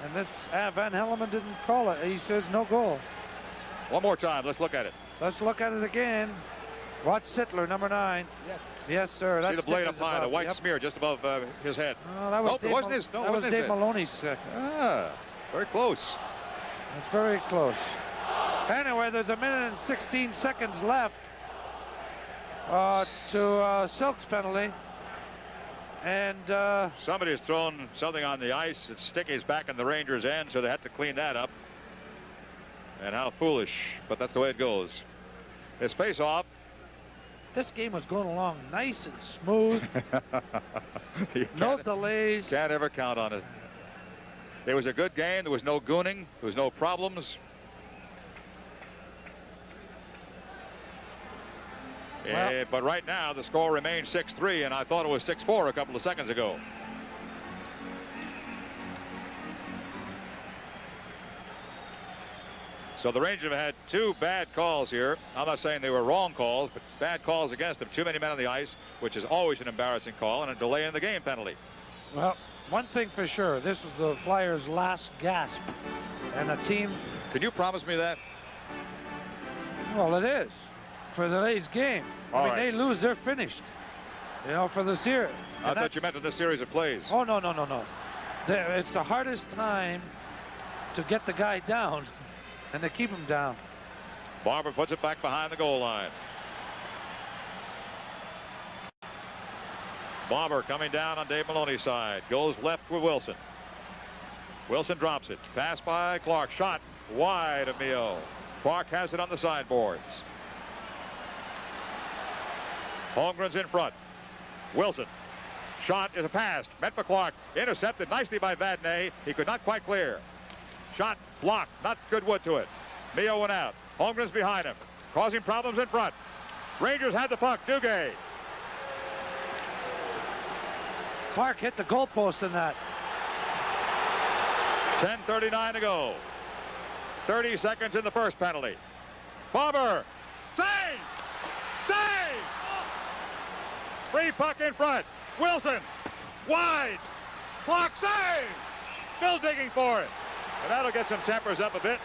And this Van Helleman didn't call it. He says no goal. One more time. Let's look at it. Let's look at it again. Watch Sittler, number 9. Yes. Yes, sir. See That the blade stick up is high, the above. white Yep. smear just above his head. Oh, that was Nope, it Dave wasn't his. No, it that was wasn't Dave his head. Maloney's stick. Ah, very close. It's very close. Anyway, there's a minute and 16 seconds left to Silk's penalty. And Somebody has thrown something on the ice. Its stick is back in the Rangers' end, so they had to clean that up. And how foolish, but that's the way it goes. It's face-off. this game was going along nice and smooth. No delays. Can't ever count on it. It was a good game. There was no gooning. There was no problems. Well, But right now, the score remains 6-3, and I thought it was 6-4 a couple of seconds ago. So the Rangers have had 2 bad calls here. I'm not saying they were wrong calls, but bad calls against them. Too many men on the ice, which is always an embarrassing call, and a delay in the game penalty. well, one thing for sure, this was the Flyers' last gasp. And a team, Can you promise me that? well, it is for today's game. All I mean, right. they lose, they're finished. You know, for this year. I thought you meant in this series of plays. Oh, no, no, no, no. It's the hardest time to get the guy down and to keep him down. Barber puts it back behind the goal line. Barber coming down on Dave Maloney's side. Goes left with Wilson. Wilson drops it. Pass by Clark. Shot wide of Mio. Clark has it on the sideboards. Holmgren's in front. Wilson. Shot is a pass. Meant for Clark. Intercepted nicely by Vadnais. He could not quite clear. Shot blocked. Not good wood to it. Mio went out. Holmgren's behind him. Causing problems in front. Rangers had the puck. Dugay. Clark hit the goalpost in that. 10:39 to go. 30 seconds in the first penalty. Barber. Save! Save! Free puck in front. Wilson. Wide. Clark save! Still digging for it. And that'll get some tempers up a bit.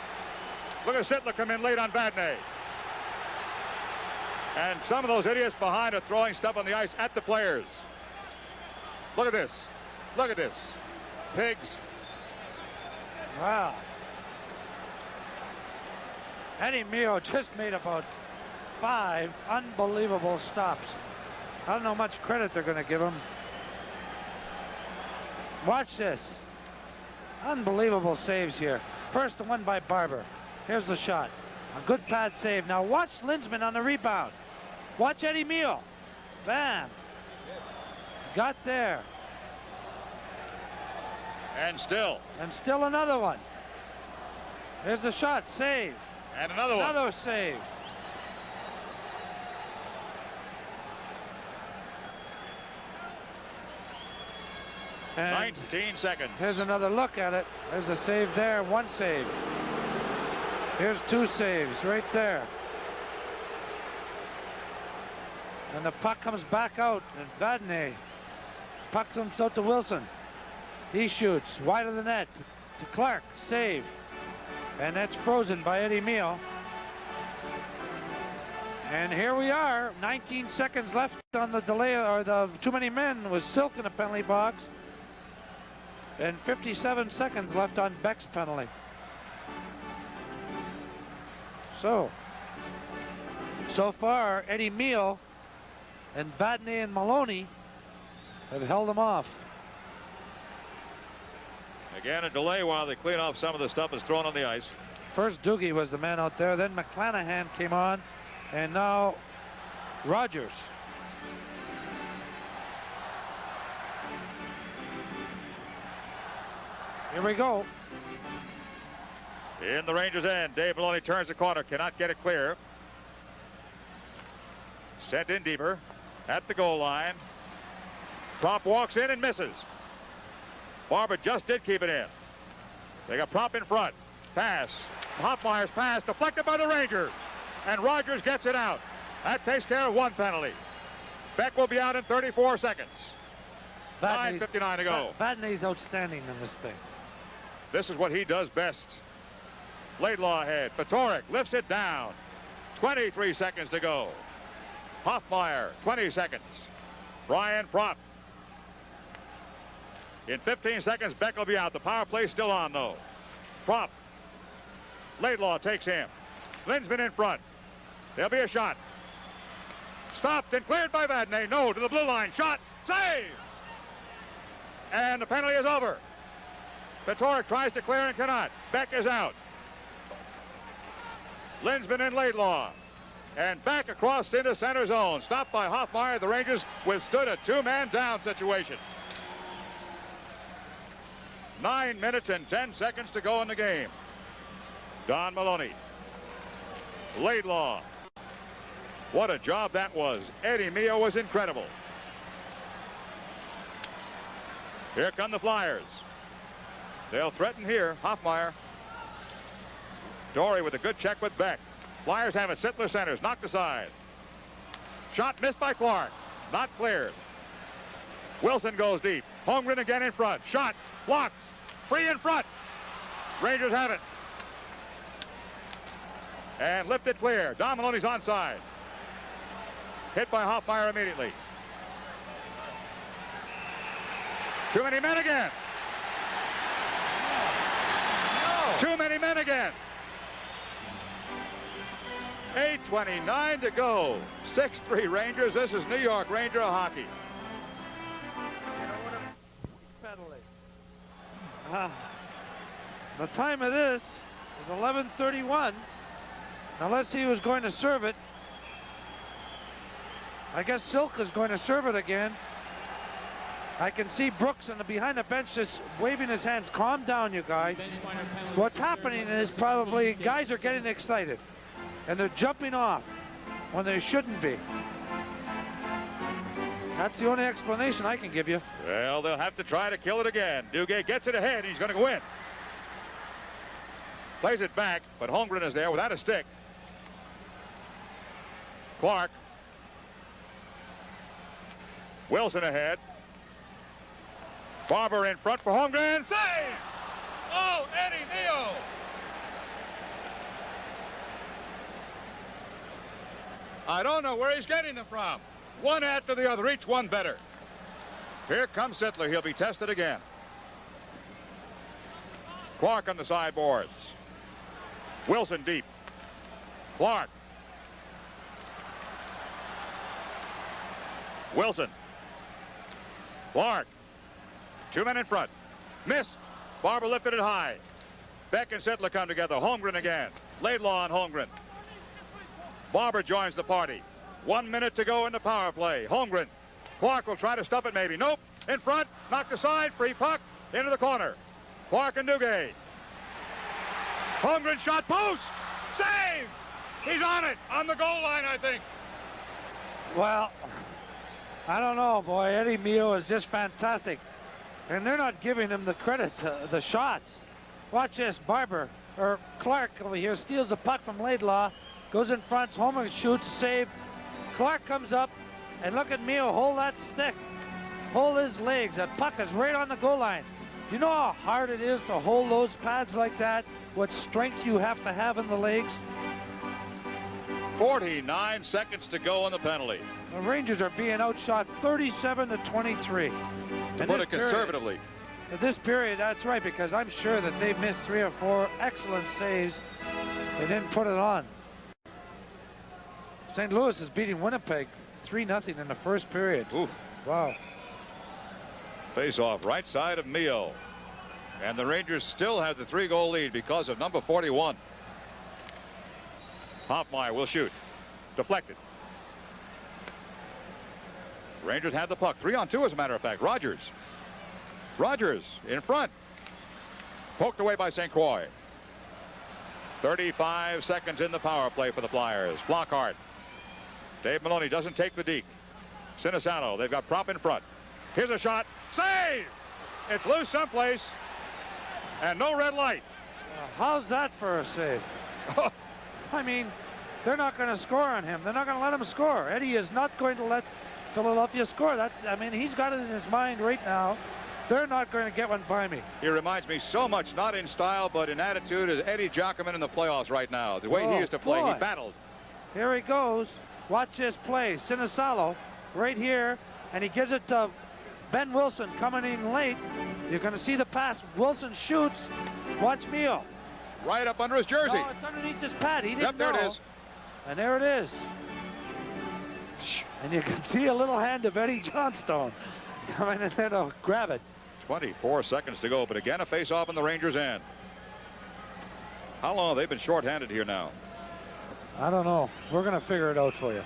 Look at Sittler come in late on Vadnais. And some of those idiots behind are throwing stuff on the ice at the players. Look at this. Look at this. Pigs. Wow. Eddie Mio just made about 5 unbelievable stops. I don't know how much credit they're going to give him. Watch this. Unbelievable saves here. First the one by Barber. Here's the shot. A good pad save. Now watch Linsman on the rebound. Watch Eddie Mio. Bam. Got there. And still. And still another one. There's the shot. Save. And another one. Another save. And 19 seconds. here's another look at it. There's a save there, 1 save. Here's 2 saves right there. And the puck comes back out, and Vadnais. Puck comes out to Wilson. He shoots wide of the net to Clark. Save. And that's frozen by Eddie Mio. And here we are, 19 seconds left on the delay, or the too many men with Silk in the penalty box. And 57 seconds left on Beck's penalty. So far, Eddie Mio and Vadnais and Maloney have held them off. Again, a delay while they clean off some of the stuff that's thrown on the ice. First Dugay was the man out there, then McClanahan came on, and now Rogers. Here we go. In the Rangers' end, Dave Maloney turns the corner, cannot get it clear. Sent in deeper at the goal line. Prop walks in and misses. Barber just did keep it in. They got Prop in front. Pass. Hoffmeyer's pass deflected by the Rangers. And Rogers gets it out. That takes care of 1 penalty. Beck will be out in 34 seconds. 9:59 to go. Vadnais outstanding in this thing. This is what he does best. Laidlaw ahead. Petoric lifts it down. 23 seconds to go. Hoffmeyer, 20 seconds. Brian Propp. In 15 seconds, Beck will be out. The power play still on, though. Propp. Laidlaw takes him. Linsman in front. There'll be a shot. Stopped and cleared by Vadnais. No, to the blue line. Shot. Save! And the penalty is over. Petoric tries to clear and cannot. Beck is out. Linsman and Laidlaw. And back across into center zone. Stopped by Hoffmeyer. The Rangers withstood a two-man down situation. 9 minutes and 10 seconds to go in the game. Don Maloney. Laidlaw. What a job that was. Eddie Mio was incredible. Here come the Flyers. They'll threaten here. Hoffmeyer. Dory with a good check with Beck. Flyers have it. Sittler centers. Knocked aside. Shot missed by Clark. Not cleared. Wilson goes deep. Holmgren again in front. Shot. Blocked. Free in front. Rangers have it. And lifted clear. Don Maloney's onside. Hit by Hoffmeyer immediately. Too many men again. No. Too many men again. 8:29 to go. 6-3 Rangers. This is New York Ranger hockey. The time of this is 11:31. Now let's see who's going to serve it. I guess Silk is going to serve it again. I can see Brooks behind the bench just waving his hands. Calm down, you guys. What's happening is probably guys are getting excited and they're jumping off when they shouldn't be. That's the only explanation I can give you. Well, they'll have to try to kill it again. Dugay gets it ahead. He's going to go in. Plays it back, but Holmgren is there without a stick. Clark. Wilson ahead. Barber in front for Holmgren. Save! Oh, Eddie Mio! I don't know where he's getting them from. One after the other, each one better. Here comes Sittler. He'll be tested again. Clark on the sideboards. Wilson deep. Clark. Wilson. Clark. 2 men in front. Missed. Barber lifted it high. Beck and Sittler come together. Holmgren again. Laidlaw on Holmgren. Barber joins the party. 1 minute to go in the power play. Holmgren. Clark will try to stuff it maybe. Nope. In front. Knocked aside. Free puck. Into the corner. Clark and Dugay. Holmgren shot post. Save. He's on it. On the goal line, I think. Well, I don't know, boy. Eddie Mio is just fantastic. And they're not giving him the credit to the shots. Watch this. Clark over here steals the puck from Laidlaw. Goes in front. Holmgren shoots. Save. Clark comes up, and look at Mio hold that stick, hold his legs. That puck is right on the goal line. You know how hard it is to hold those pads like that? What strength you have to have in the legs? 49 seconds to go on the penalty. The Rangers are being outshot 37-23. To put it conservatively. This period, that's right, because I'm sure that they've missed 3 or 4 excellent saves. They didn't put it on. St. Louis is beating Winnipeg 3-0 in the first period. Ooh. Wow. Face off right side of Mio. And the Rangers still have the 3-goal lead because of number 41. Hoffmeyer will shoot. Deflected. Rangers have the puck. 3-on-2 as a matter of fact. Rogers in front. Poked away by St. Croix. 35 seconds in the power play for the Flyers. Flockhart. Dave Maloney doesn't take the deke. Sinisalo, they've got Propp in front. Here's a shot. Save! It's loose someplace. And no red light. How's that for a save? I mean, they're not going to score on him. They're not going to let him score. Eddie is not going to let Philadelphia score. He's got it in his mind right now. They're not going to get one by me. He reminds me so much, not in style, but in attitude, as Eddie Giacomin in the playoffs right now. The way he used to play, he battled. Here he goes. Watch this play. Sinisalo right here, and he gives it to Ben Wilson coming in late. You're going to see the pass. Wilson shoots. Watch Mio. Right up under his jersey. Oh, it's underneath his pad. He didn't Yep, there know. it is. And there it is. And you can see a little hand of Eddie Johnstone coming in there to grab it. 24 seconds to go, but again a face-off in the Rangers' end. How long have they been short-handed here now? I don't know. We're going to figure it out for you.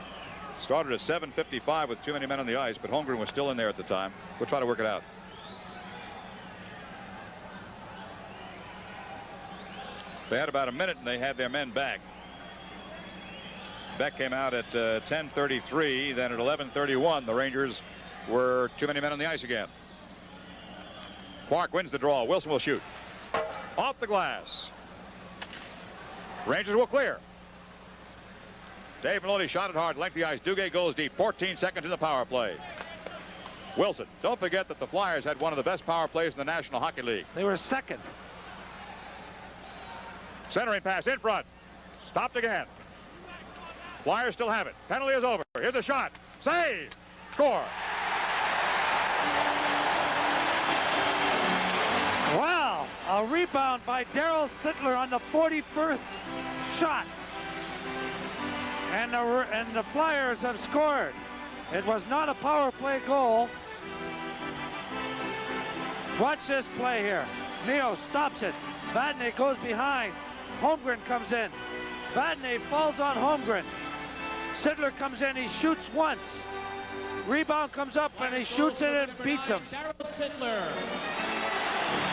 Started at 7:55 with too many men on the ice, but Holmgren was still in there at the time. We'll try to work it out. They had about a minute and they had their men back. Beck came out at 10:33. Then at 11:31, the Rangers were too many men on the ice again. Clark wins the draw. Wilson will shoot. Off the glass. Rangers will clear. Dave Maloney shot it hard, length the ice. Dugay goes deep. 14 seconds in the power play. Wilson. Don't forget that the Flyers had one of the best power plays in the National Hockey League. They were second. Centering pass in front. Stopped again. Flyers still have it. Penalty is over. Here's a shot. Save. Score. Wow. A rebound by Daryl Sittler on the 41st shot. And the Flyers have scored. It was not a power play goal. Watch this play here. Mio stops it. Vadnais goes behind. Holmgren comes in. Vadnais falls on Holmgren. Sittler comes in. He shoots once. Rebound comes up and he shoots it and beats him. Daryl Sittler.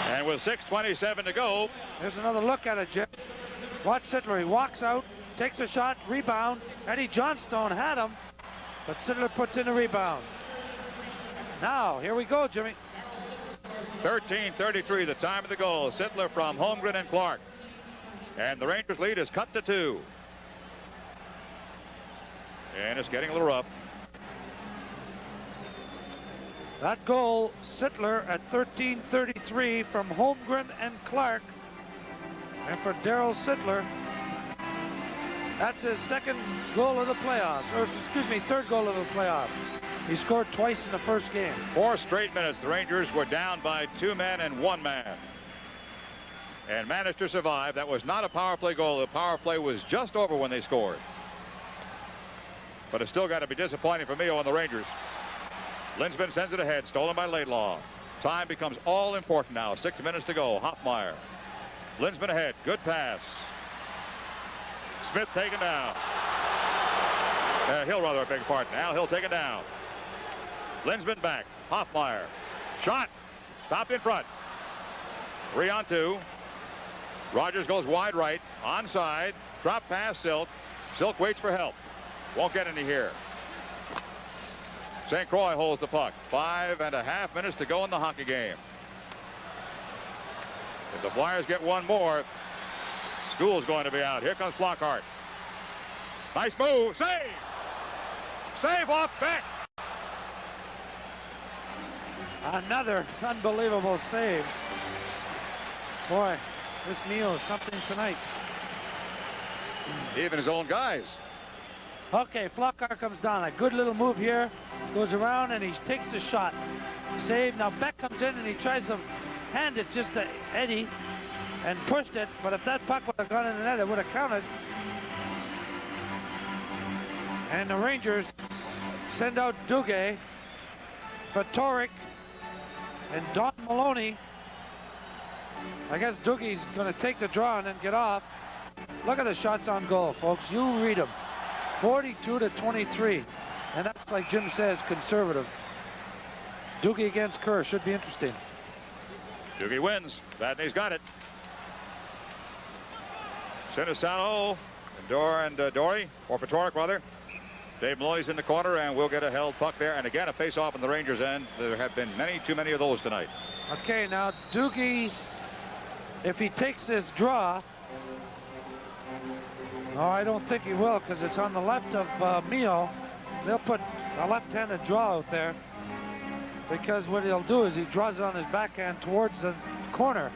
And with 6:27 to go. Here's another look at it, Jim. Watch Sittler. He walks out, takes a shot, rebound. Eddie Johnstone had him, but Sittler puts in a rebound. Now, here we go, Jimmy. 13:33, the time of the goal. Sittler from Holmgren and Clark. And the Rangers lead is cut to 2. And it's getting a little rough. That goal, Sittler at 13:33 from Holmgren and Clark. And for Daryl Sittler, that's his second goal of the playoffs, or excuse me, third goal of the playoff. He scored twice in the first game. 4 straight minutes. The Rangers were down by 2 men and 1 man. And managed to survive. That was not a power play goal. The power play was just over when they scored. But it's still got to be disappointing for Mio and the Rangers. Linsman sends it ahead, stolen by Laidlaw. Time becomes all important now. 6 minutes to go. Hoffmeyer. Linsman ahead. Good pass. Smith taken down. Hill, rather, I beg your pardon. Al Hill taken down. Linsman back. Hoffmeyer. Shot. Stopped in front. 3-on-2. Rogers goes wide right. Onside. Drop pass Silk. Silk waits for help. Won't get any here. St. Croix holds the puck. 5.5 minutes to go in the hockey game. If the Flyers get one more, School's going to be out. Here comes Flockhart. Nice move. Save. Save off Beck. Another unbelievable save. Boy, this Mio is something tonight. Even his own guys. Okay, Flockhart comes down. A good little move here. Goes around and he takes the shot. Save. Now Beck comes in and he tries to hand it just to Eddie and pushed it. But if that puck would have gone in the net, it would have counted. And the Rangers send out Dugay, Fatorik, and Don Maloney. I guess Doogie's going to take the draw and then get off. Look at the shots on goal, folks. You read them. 42-23. And that's, like Jim says, conservative. Dugay against Kerr should be interesting. Dugay wins. Vadnais got it. Sinisalo and Dory, or Fatorik rather. Dave Maloney's in the corner, and we'll get a held puck there. And again, a face-off in the Rangers' end. There have been too many of those tonight. Okay, now Dugay, if he takes this draw, no, I don't think he will, because it's on the left of Mio. They'll put a left-handed draw out there, because what he'll do is he draws it on his backhand towards the corner.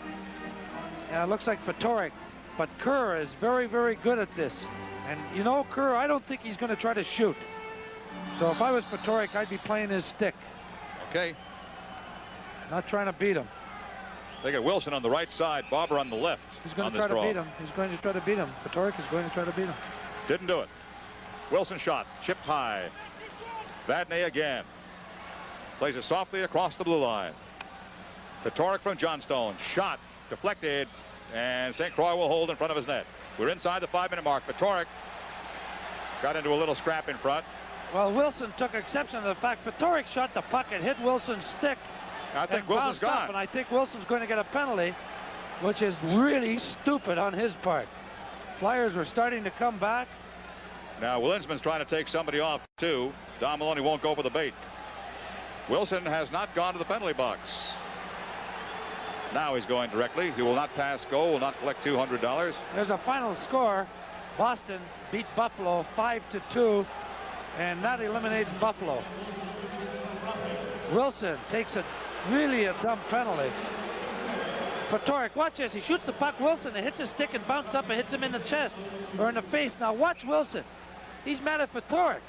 And it looks like Fatorik, but Kerr is very, very good at this. And you know, Kerr, I don't think he's going to try to shoot. So if I was Fatorik, I'd be playing his stick. Okay. Not trying to beat him. They got Wilson on the right side, Barber on the left. He's going to try to beat him. He's going to try to beat him. Fatorik is going to try to beat him. Didn't do it. Wilson shot, chipped high. Vadnais again. Plays it softly across the blue line. Fatorik from Johnstone. Shot, deflected, and St. Croix will hold in front of his net. We're inside the 5-minute mark. Fatorik got into a little scrap in front. Well, Wilson took exception to the fact Fatorik shot the puck and hit Wilson's stick. I think Wilson's gone. Up, and I think Wilson's going to get a penalty, which is really stupid on his part. Flyers were starting to come back. Now, Linsman's trying to take somebody off, too. Don Maloney won't go for the bait. Wilson has not gone to the penalty box. Now he's going directly. He will not pass go, will not collect $200. There's a final score. Boston beat Buffalo 5-2, and that eliminates Buffalo. Wilson takes really a dumb penalty. Fatorik, watch this. He shoots the puck, Wilson, and hits his stick and bounces up and hits him in the chest or in the face. Now watch Wilson. He's mad at Fatorik.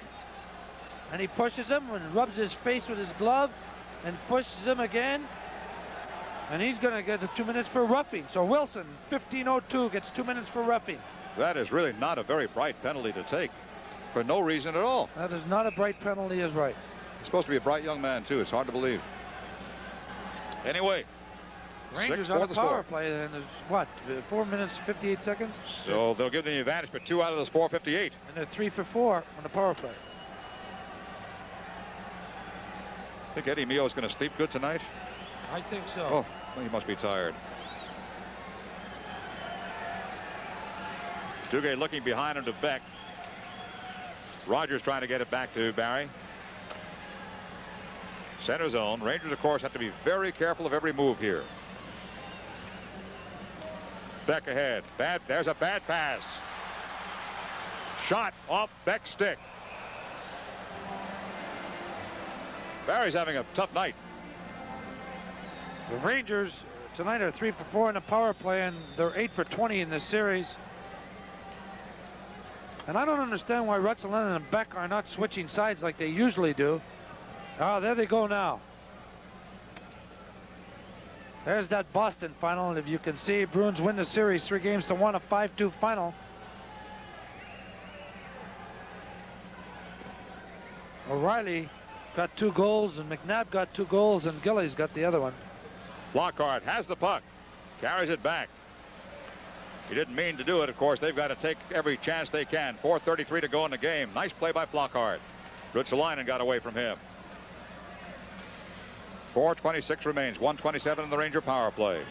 And he pushes him and rubs his face with his glove and pushes him again. And he's going to get the 2 minutes for roughing. So Wilson, 15:02, gets 2 minutes for roughing. That is really not a very bright penalty to take for no reason at all. That is not a bright penalty, is right. He's supposed to be a bright young man, too. It's hard to believe. Anyway, Rangers on a power play, and there's what, 4 minutes, 58 seconds? So they'll give them the advantage for 2 out of those 4:58. And they're 3 for 4 on the power play. I think Eddie Mio is going to sleep good tonight. I think so. Oh, well, he must be tired. Dugay looking behind him to Beck. Rogers trying to get it back to Barry. Center zone. Rangers, of course, have to be very careful of every move here. Beck ahead. There's a bad pass. Shot off Beck's stick. Barry's having a tough night. The Rangers tonight are 3 for 4 in the power play, and they're 8 for 20 in this series. And I don't understand why Rutsalainen and Beck are not switching sides like they usually do. Oh, there they go now. There's that Boston final, and if you can see, Bruins win the series 3-1, a 5-2 final. O'Reilly got 2 goals, and McNabb got 2 goals, and Gillies got the other one. Flockhart has the puck, carries it back. He didn't mean to do it, of course. They've got to take every chance they can. 4:33 to go in the game. Nice play by Flockhart. Rutsalainen got away from him. 4:26 remains. 1:27 in the Ranger power play.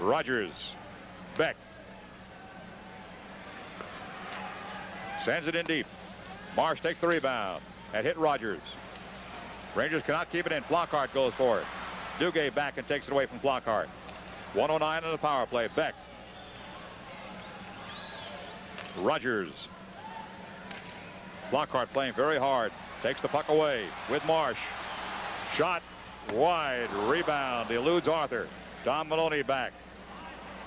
Rogers. Beck. Sends it in deep. Marsh takes the rebound and hit Rogers. Rangers cannot keep it in. Flockhart goes for it. Dugay back and takes it away from Flockhart. 1:09 in the power play. Beck. Rogers. Flockhart playing very hard. Takes the puck away with Marsh. Shot wide. Rebound. Eludes Arthur. Don Maloney back.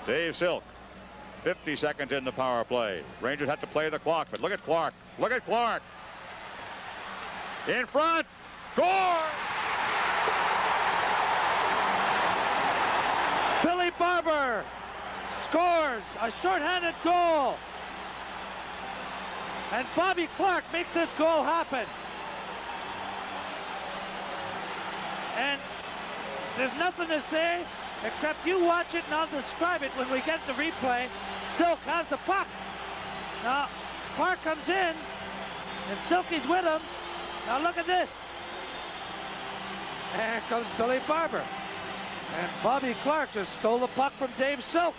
Dave Silk. 50 seconds in the power play. Rangers have to play the clock, but look at Clark. Look at Clark. In front. Score! Billy Barber scores a shorthanded goal. And Bobby Clark makes this goal happen. And there's nothing to say except you watch it and I'll describe it when we get the replay. Silk has the puck. Now, Clark comes in and Silky's with him. Now look at this. And here comes Billy Barber. And Bobby Clark just stole the puck from Dave Silk.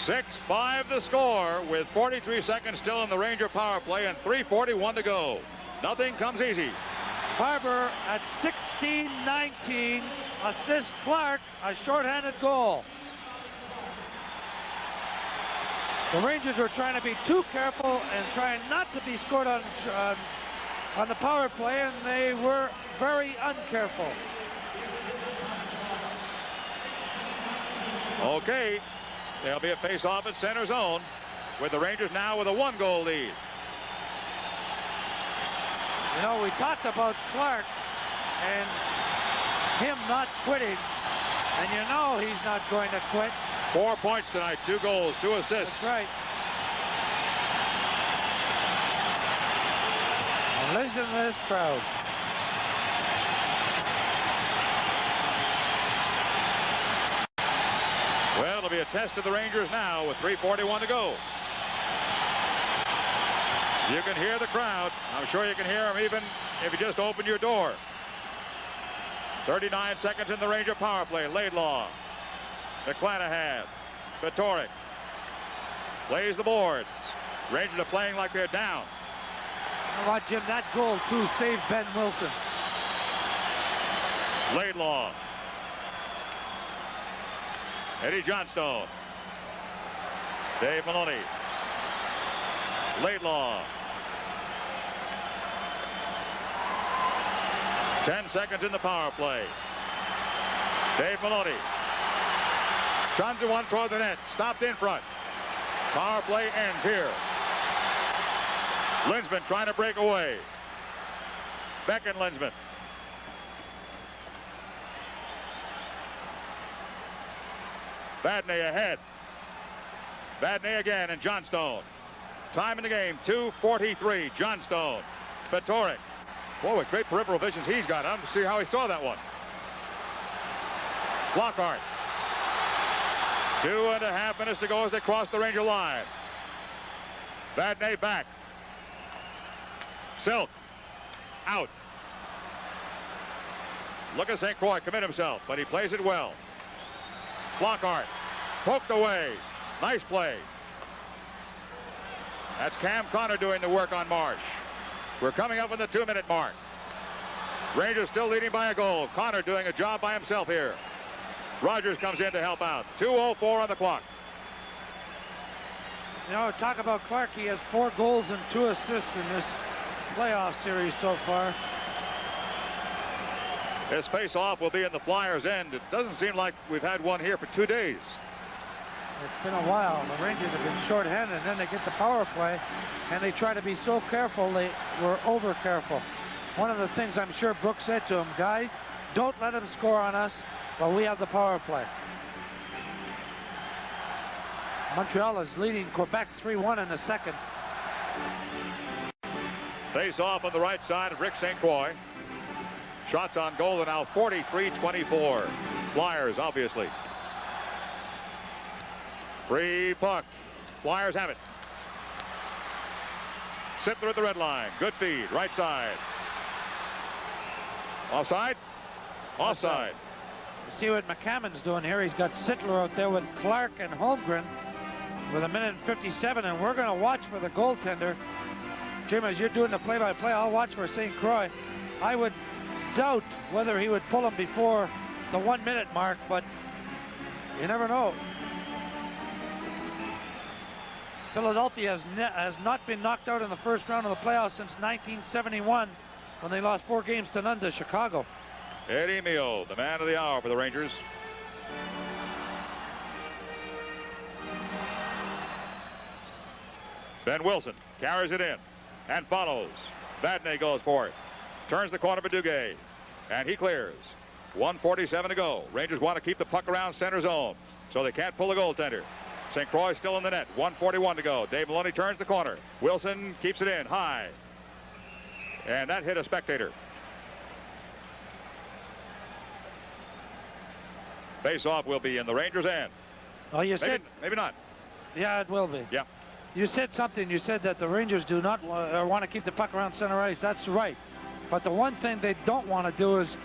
6-5 the score with 43 seconds still in the Ranger power play and 3:41 to go. Nothing comes easy. Barber at 16-19 assists Clark a shorthanded goal. The Rangers were trying to be too careful and trying not to be scored on the power play, and they were very uncareful. Okay, there'll be a face-off at center zone. with the Rangers now with a 1-goal lead. You know, we talked about Clark and him not quitting, and you know he's not going to quit. 4 points tonight, 2 goals, 2 assists. That's right. And listen to this crowd. Well, it'll be a test of the Rangers now with 3:41 to go. You can hear the crowd. I'm sure you can hear them even if you just open your door. 39 seconds in the Ranger power play. Laidlaw, McClanahan, Petoric plays the boards. Rangers are playing like they're down. Now watch Jim, that goal too saved Ben Wilson. Laidlaw. Eddie Johnstone. Dave Maloney. Laidlaw. 10 seconds in the power play. Dave Maloney. Shuns the one toward the net. Stopped in front. Power play ends here. Linsman trying to break away. Beck and Linsman. Vadnais ahead. Vadnais again and Johnstone. Time in the game, 2:43. Johnstone. Petoric. Boy, with great peripheral visions he's got. I'm to see how he saw that one. Lockhart. 2.5 minutes to go as they cross the Ranger line. Vadnais back. Silk. Out. Look at St. Croix commit himself, but he plays it well. Lockhart. Poked away. Nice play. That's Cam Connor doing the work on Marsh. We're coming up on the 2-minute mark. Rangers still leading by a goal. Connor doing a job by himself here. Rogers comes in to help out. 2:04 on the clock. You know, talk about Clark. He has 4 goals and 2 assists in this playoff series so far. This face-off will be in the Flyers' end. It doesn't seem like we've had one here for 2 days. It's been a while. The Rangers have been shorthanded, and then they get the power play, and they try to be so careful. They were over-careful. One of the things I'm sure Brooks said to him, guys, don't let them score on us, but we have the power play. Montreal is leading Quebec 3-1 in the second. Face-off on the right side of Rick St. Croix. Shots on goal are now 43-24. Flyers, obviously. Free puck. Flyers have it. Sittler at the red line. Good feed. Right side. Offside? Offside. You see what McCammon's doing here. He's got Sittler out there with Clark and Holmgren with 1:57, and we're going to watch for the goaltender. Jim, as you're doing the play-by-play, I'll watch for St. Croix. I would doubt whether he would pull him before the 1-minute mark, but you never know. Philadelphia has not been knocked out in the first round of the playoffs since 1971 when they lost 4 games to none to Chicago. Eddie Mio, the man of the hour for the Rangers. Ben Wilson carries it in and follows. Vadnais goes for it. Turns the corner for Dugay. And he clears. 1:47 to go. Rangers want to keep the puck around center zone, so they can't pull the goaltender. St. Croix still in the net. 1:41 to go. Dave Maloney turns the corner. Wilson keeps it in high. And that hit a spectator. Face-off will be in the Rangers' end. Oh, you said... Maybe not. Yeah, it will be. Yeah. You said something. You said that the Rangers do not want to keep the puck around center ice. That's right. But the one thing they don't want to do is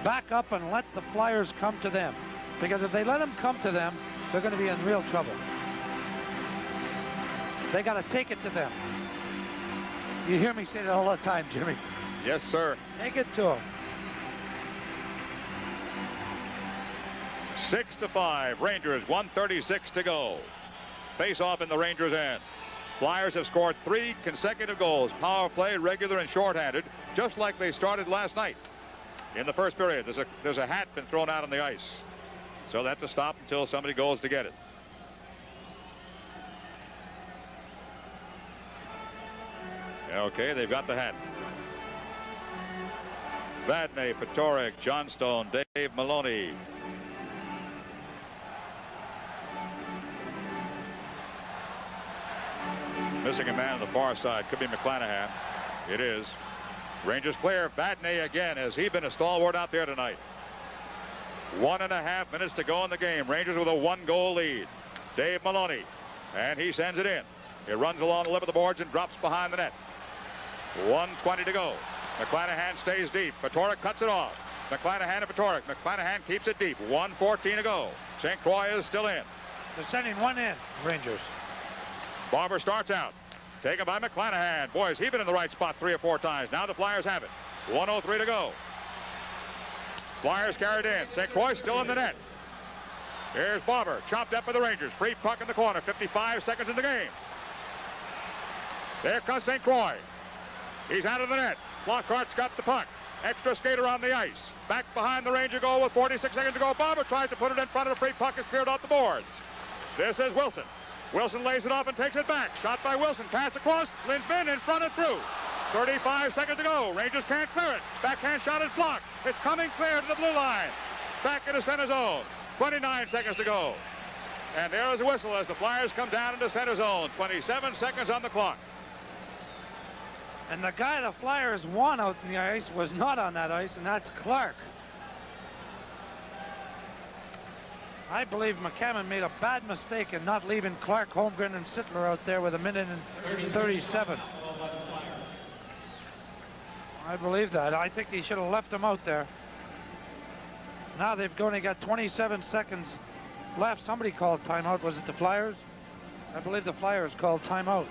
back up and let the Flyers come to them. Because if they let them come to them, they're going to be in real trouble. They got to take it to them. You hear me say that all the time, Jimmy. Yes, sir. Take it to them. 6-5. Rangers, 1:36 to go. Face-off in the Rangers' end. Flyers have scored 3 consecutive goals. Power play, regular, and shorthanded, just like they started last night. In the first period, there's a hat been thrown out on the ice. So that's to stop until somebody goes to get it. Okay, they've got the hat. Vadnais, Petoric, Johnstone, Dave Maloney. Missing a man on the far side. Could be McClanahan. It is. Rangers clear. Vadnais again. Has he been a stalwart out there tonight? 1.5 minutes to go in the game. Rangers with a 1-goal lead. Dave Maloney. And he sends it in. It runs along the lip of the boards and drops behind the net. 1:20 to go. McClanahan stays deep. Petoric cuts it off. McClanahan and Petoric. McClanahan keeps it deep. 1:14 to go. St. Croix is still in. They're sending one in, Rangers. Barber starts out. Taken by McClanahan. Boys, he's been in the right spot 3 or 4 times. Now the Flyers have it. 1:03 to go. Flyers carried in. St. Croix still in the net. Here's Barber. Chopped up by the Rangers. Free puck in the corner. 55 seconds in the game. There comes St. Croix. He's out of the net. Flockhart's got the puck. Extra skater on the ice. Back behind the Ranger goal with 46 seconds to go. Barber tries to put it in front of the free puck. Is cleared off the boards. This is Wilson. Wilson lays it off and takes it back. Shot by Wilson. Pass across. Linsman in front and through. 35 seconds to go. Rangers can't clear it. Backhand shot is blocked. It's coming clear to the blue line. Back into center zone. 29 seconds to go. And there is a whistle as the Flyers come down into center zone. 27 seconds on the clock. And the guy the Flyers won out in the ice was not on that ice, and that's Clark. I believe McCammon made a bad mistake in not leaving Clark, Holmgren, and Sittler out there with 1:37. I believe that. I think he should have left them out there. Now they've only got 27 seconds left. Somebody called timeout. Was it the Flyers? I believe the Flyers called timeout.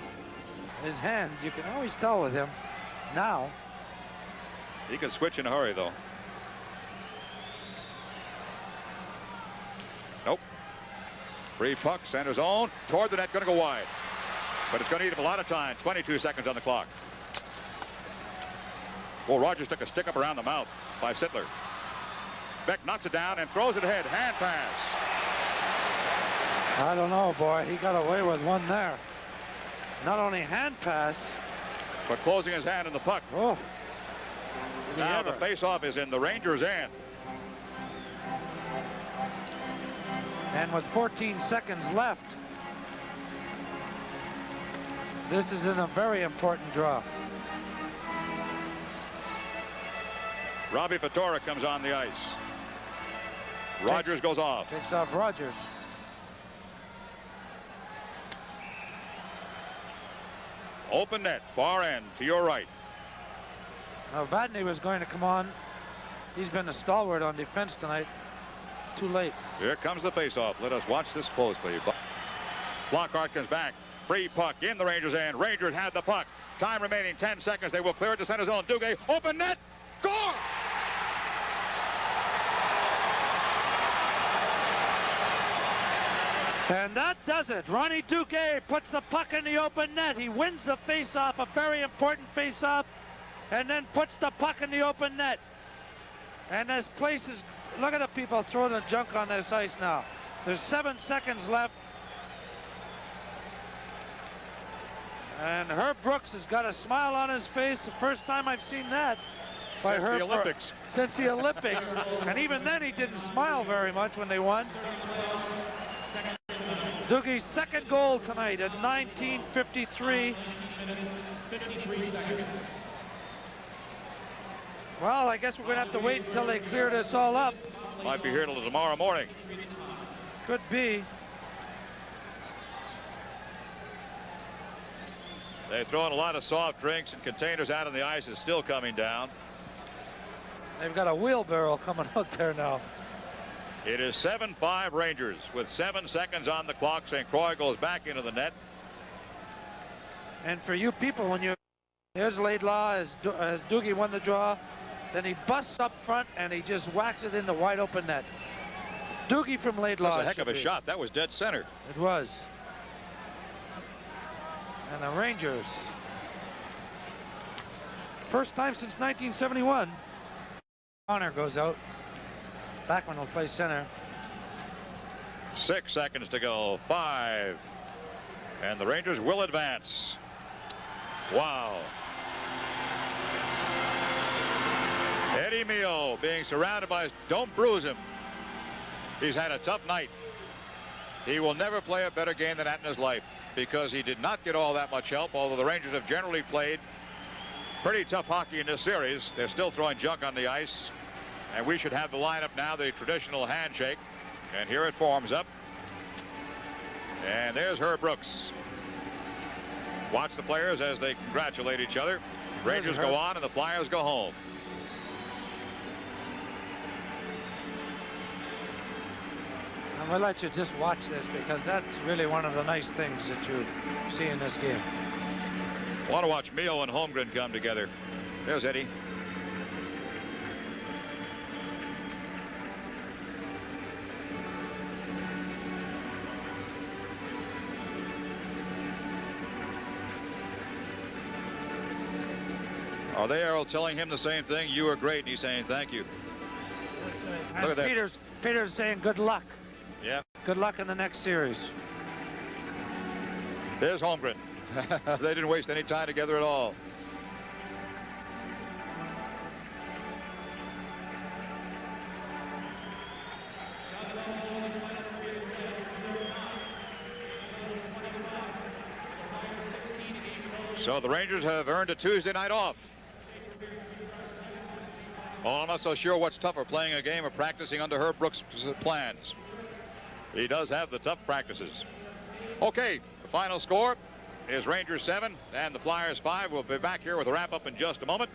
His hand, you can always tell with him now. He can switch in a hurry, though. Nope. Free puck, center zone, toward the net, going to go wide. But it's going to eat him a lot of time. 22 seconds on the clock. Well, Rogers took a stick up around the mouth by Sittler. Beck knocks it down and throws it ahead. Hand pass. I don't know, boy. He got away with one there. Not only hand pass, but closing his hand in the puck. Oh. Now the faceoff is in the Rangers' end. And with 14 seconds left, this is in a very important draw. Robbie Petoric comes on the ice. Rogers goes off. Takes off Rogers. Open net, far end to your right. Now Vadnais was going to come on. He's been a stalwart on defense tonight. Too late. Here comes the faceoff. Let us watch this closely. Flockhart comes back. Free puck in the Rangers' end. Rangers had the puck. Time remaining 10 seconds. They will clear it to center zone. Dugay, open net. Score! And that does it. Ronnie Dugay puts the puck in the open net. He wins the face-off, a very important face-off, and then puts the puck in the open net. And this place is, look at the people throwing the junk on this ice now. There's 7 seconds left. And Herb Brooks has got a smile on his face. The first time I've seen that by since Herb the Olympics. Since the Olympics. And even then he didn't smile very much when they won. Dugay's second goal tonight at 19:53. Well, I guess we're going to have to wait until they clear this all up. Might be here till tomorrow morning. Could be. They're throwing a lot of soft drinks and containers out on the ice. Is still coming down. They've got a wheelbarrow coming out there now. It is 7-5 Rangers with 7 seconds on the clock. St. Croix goes back into the net. And for you people, when you, here's Laidlaw as Dugay won the draw, then he busts up front and he just whacks it in the wide open net. Dugay from Laidlaw. That's a heck of a shot. That was dead center. It was. And the Rangers, first time since 1971. Connor goes out. Backman will play center. 6 seconds to go. 5. And the Rangers will advance. Wow. Eddie Mio being surrounded by his, don't bruise him. He's had a tough night. He will never play a better game than that in his life because he did not get all that much help, although the Rangers have generally played pretty tough hockey in this series. They're still throwing junk on the ice, and we should have the lineup now, the traditional handshake, and here it forms up. And there's Herb Brooks. Watch the players as they congratulate each other. Rangers go on and the Flyers go home. And we'll let you just watch this because that's really one of the nice things that you see in this game. I want to watch Mio and Holmgren come together. There's Eddie. Are they all telling him the same thing? You are great. And he's saying thank you. And Look at that. Peter's saying good luck. Yeah. Good luck in the next series. There's Holmgren. They didn't waste any time together at all. So the Rangers have earned a Tuesday night off. Oh, I'm not so sure what's tougher, playing a game or practicing under Herb Brooks' plans. He does have the tough practices. Okay, the final score is Rangers 7 and the Flyers 5. We'll be back here with a wrap-up in just a moment.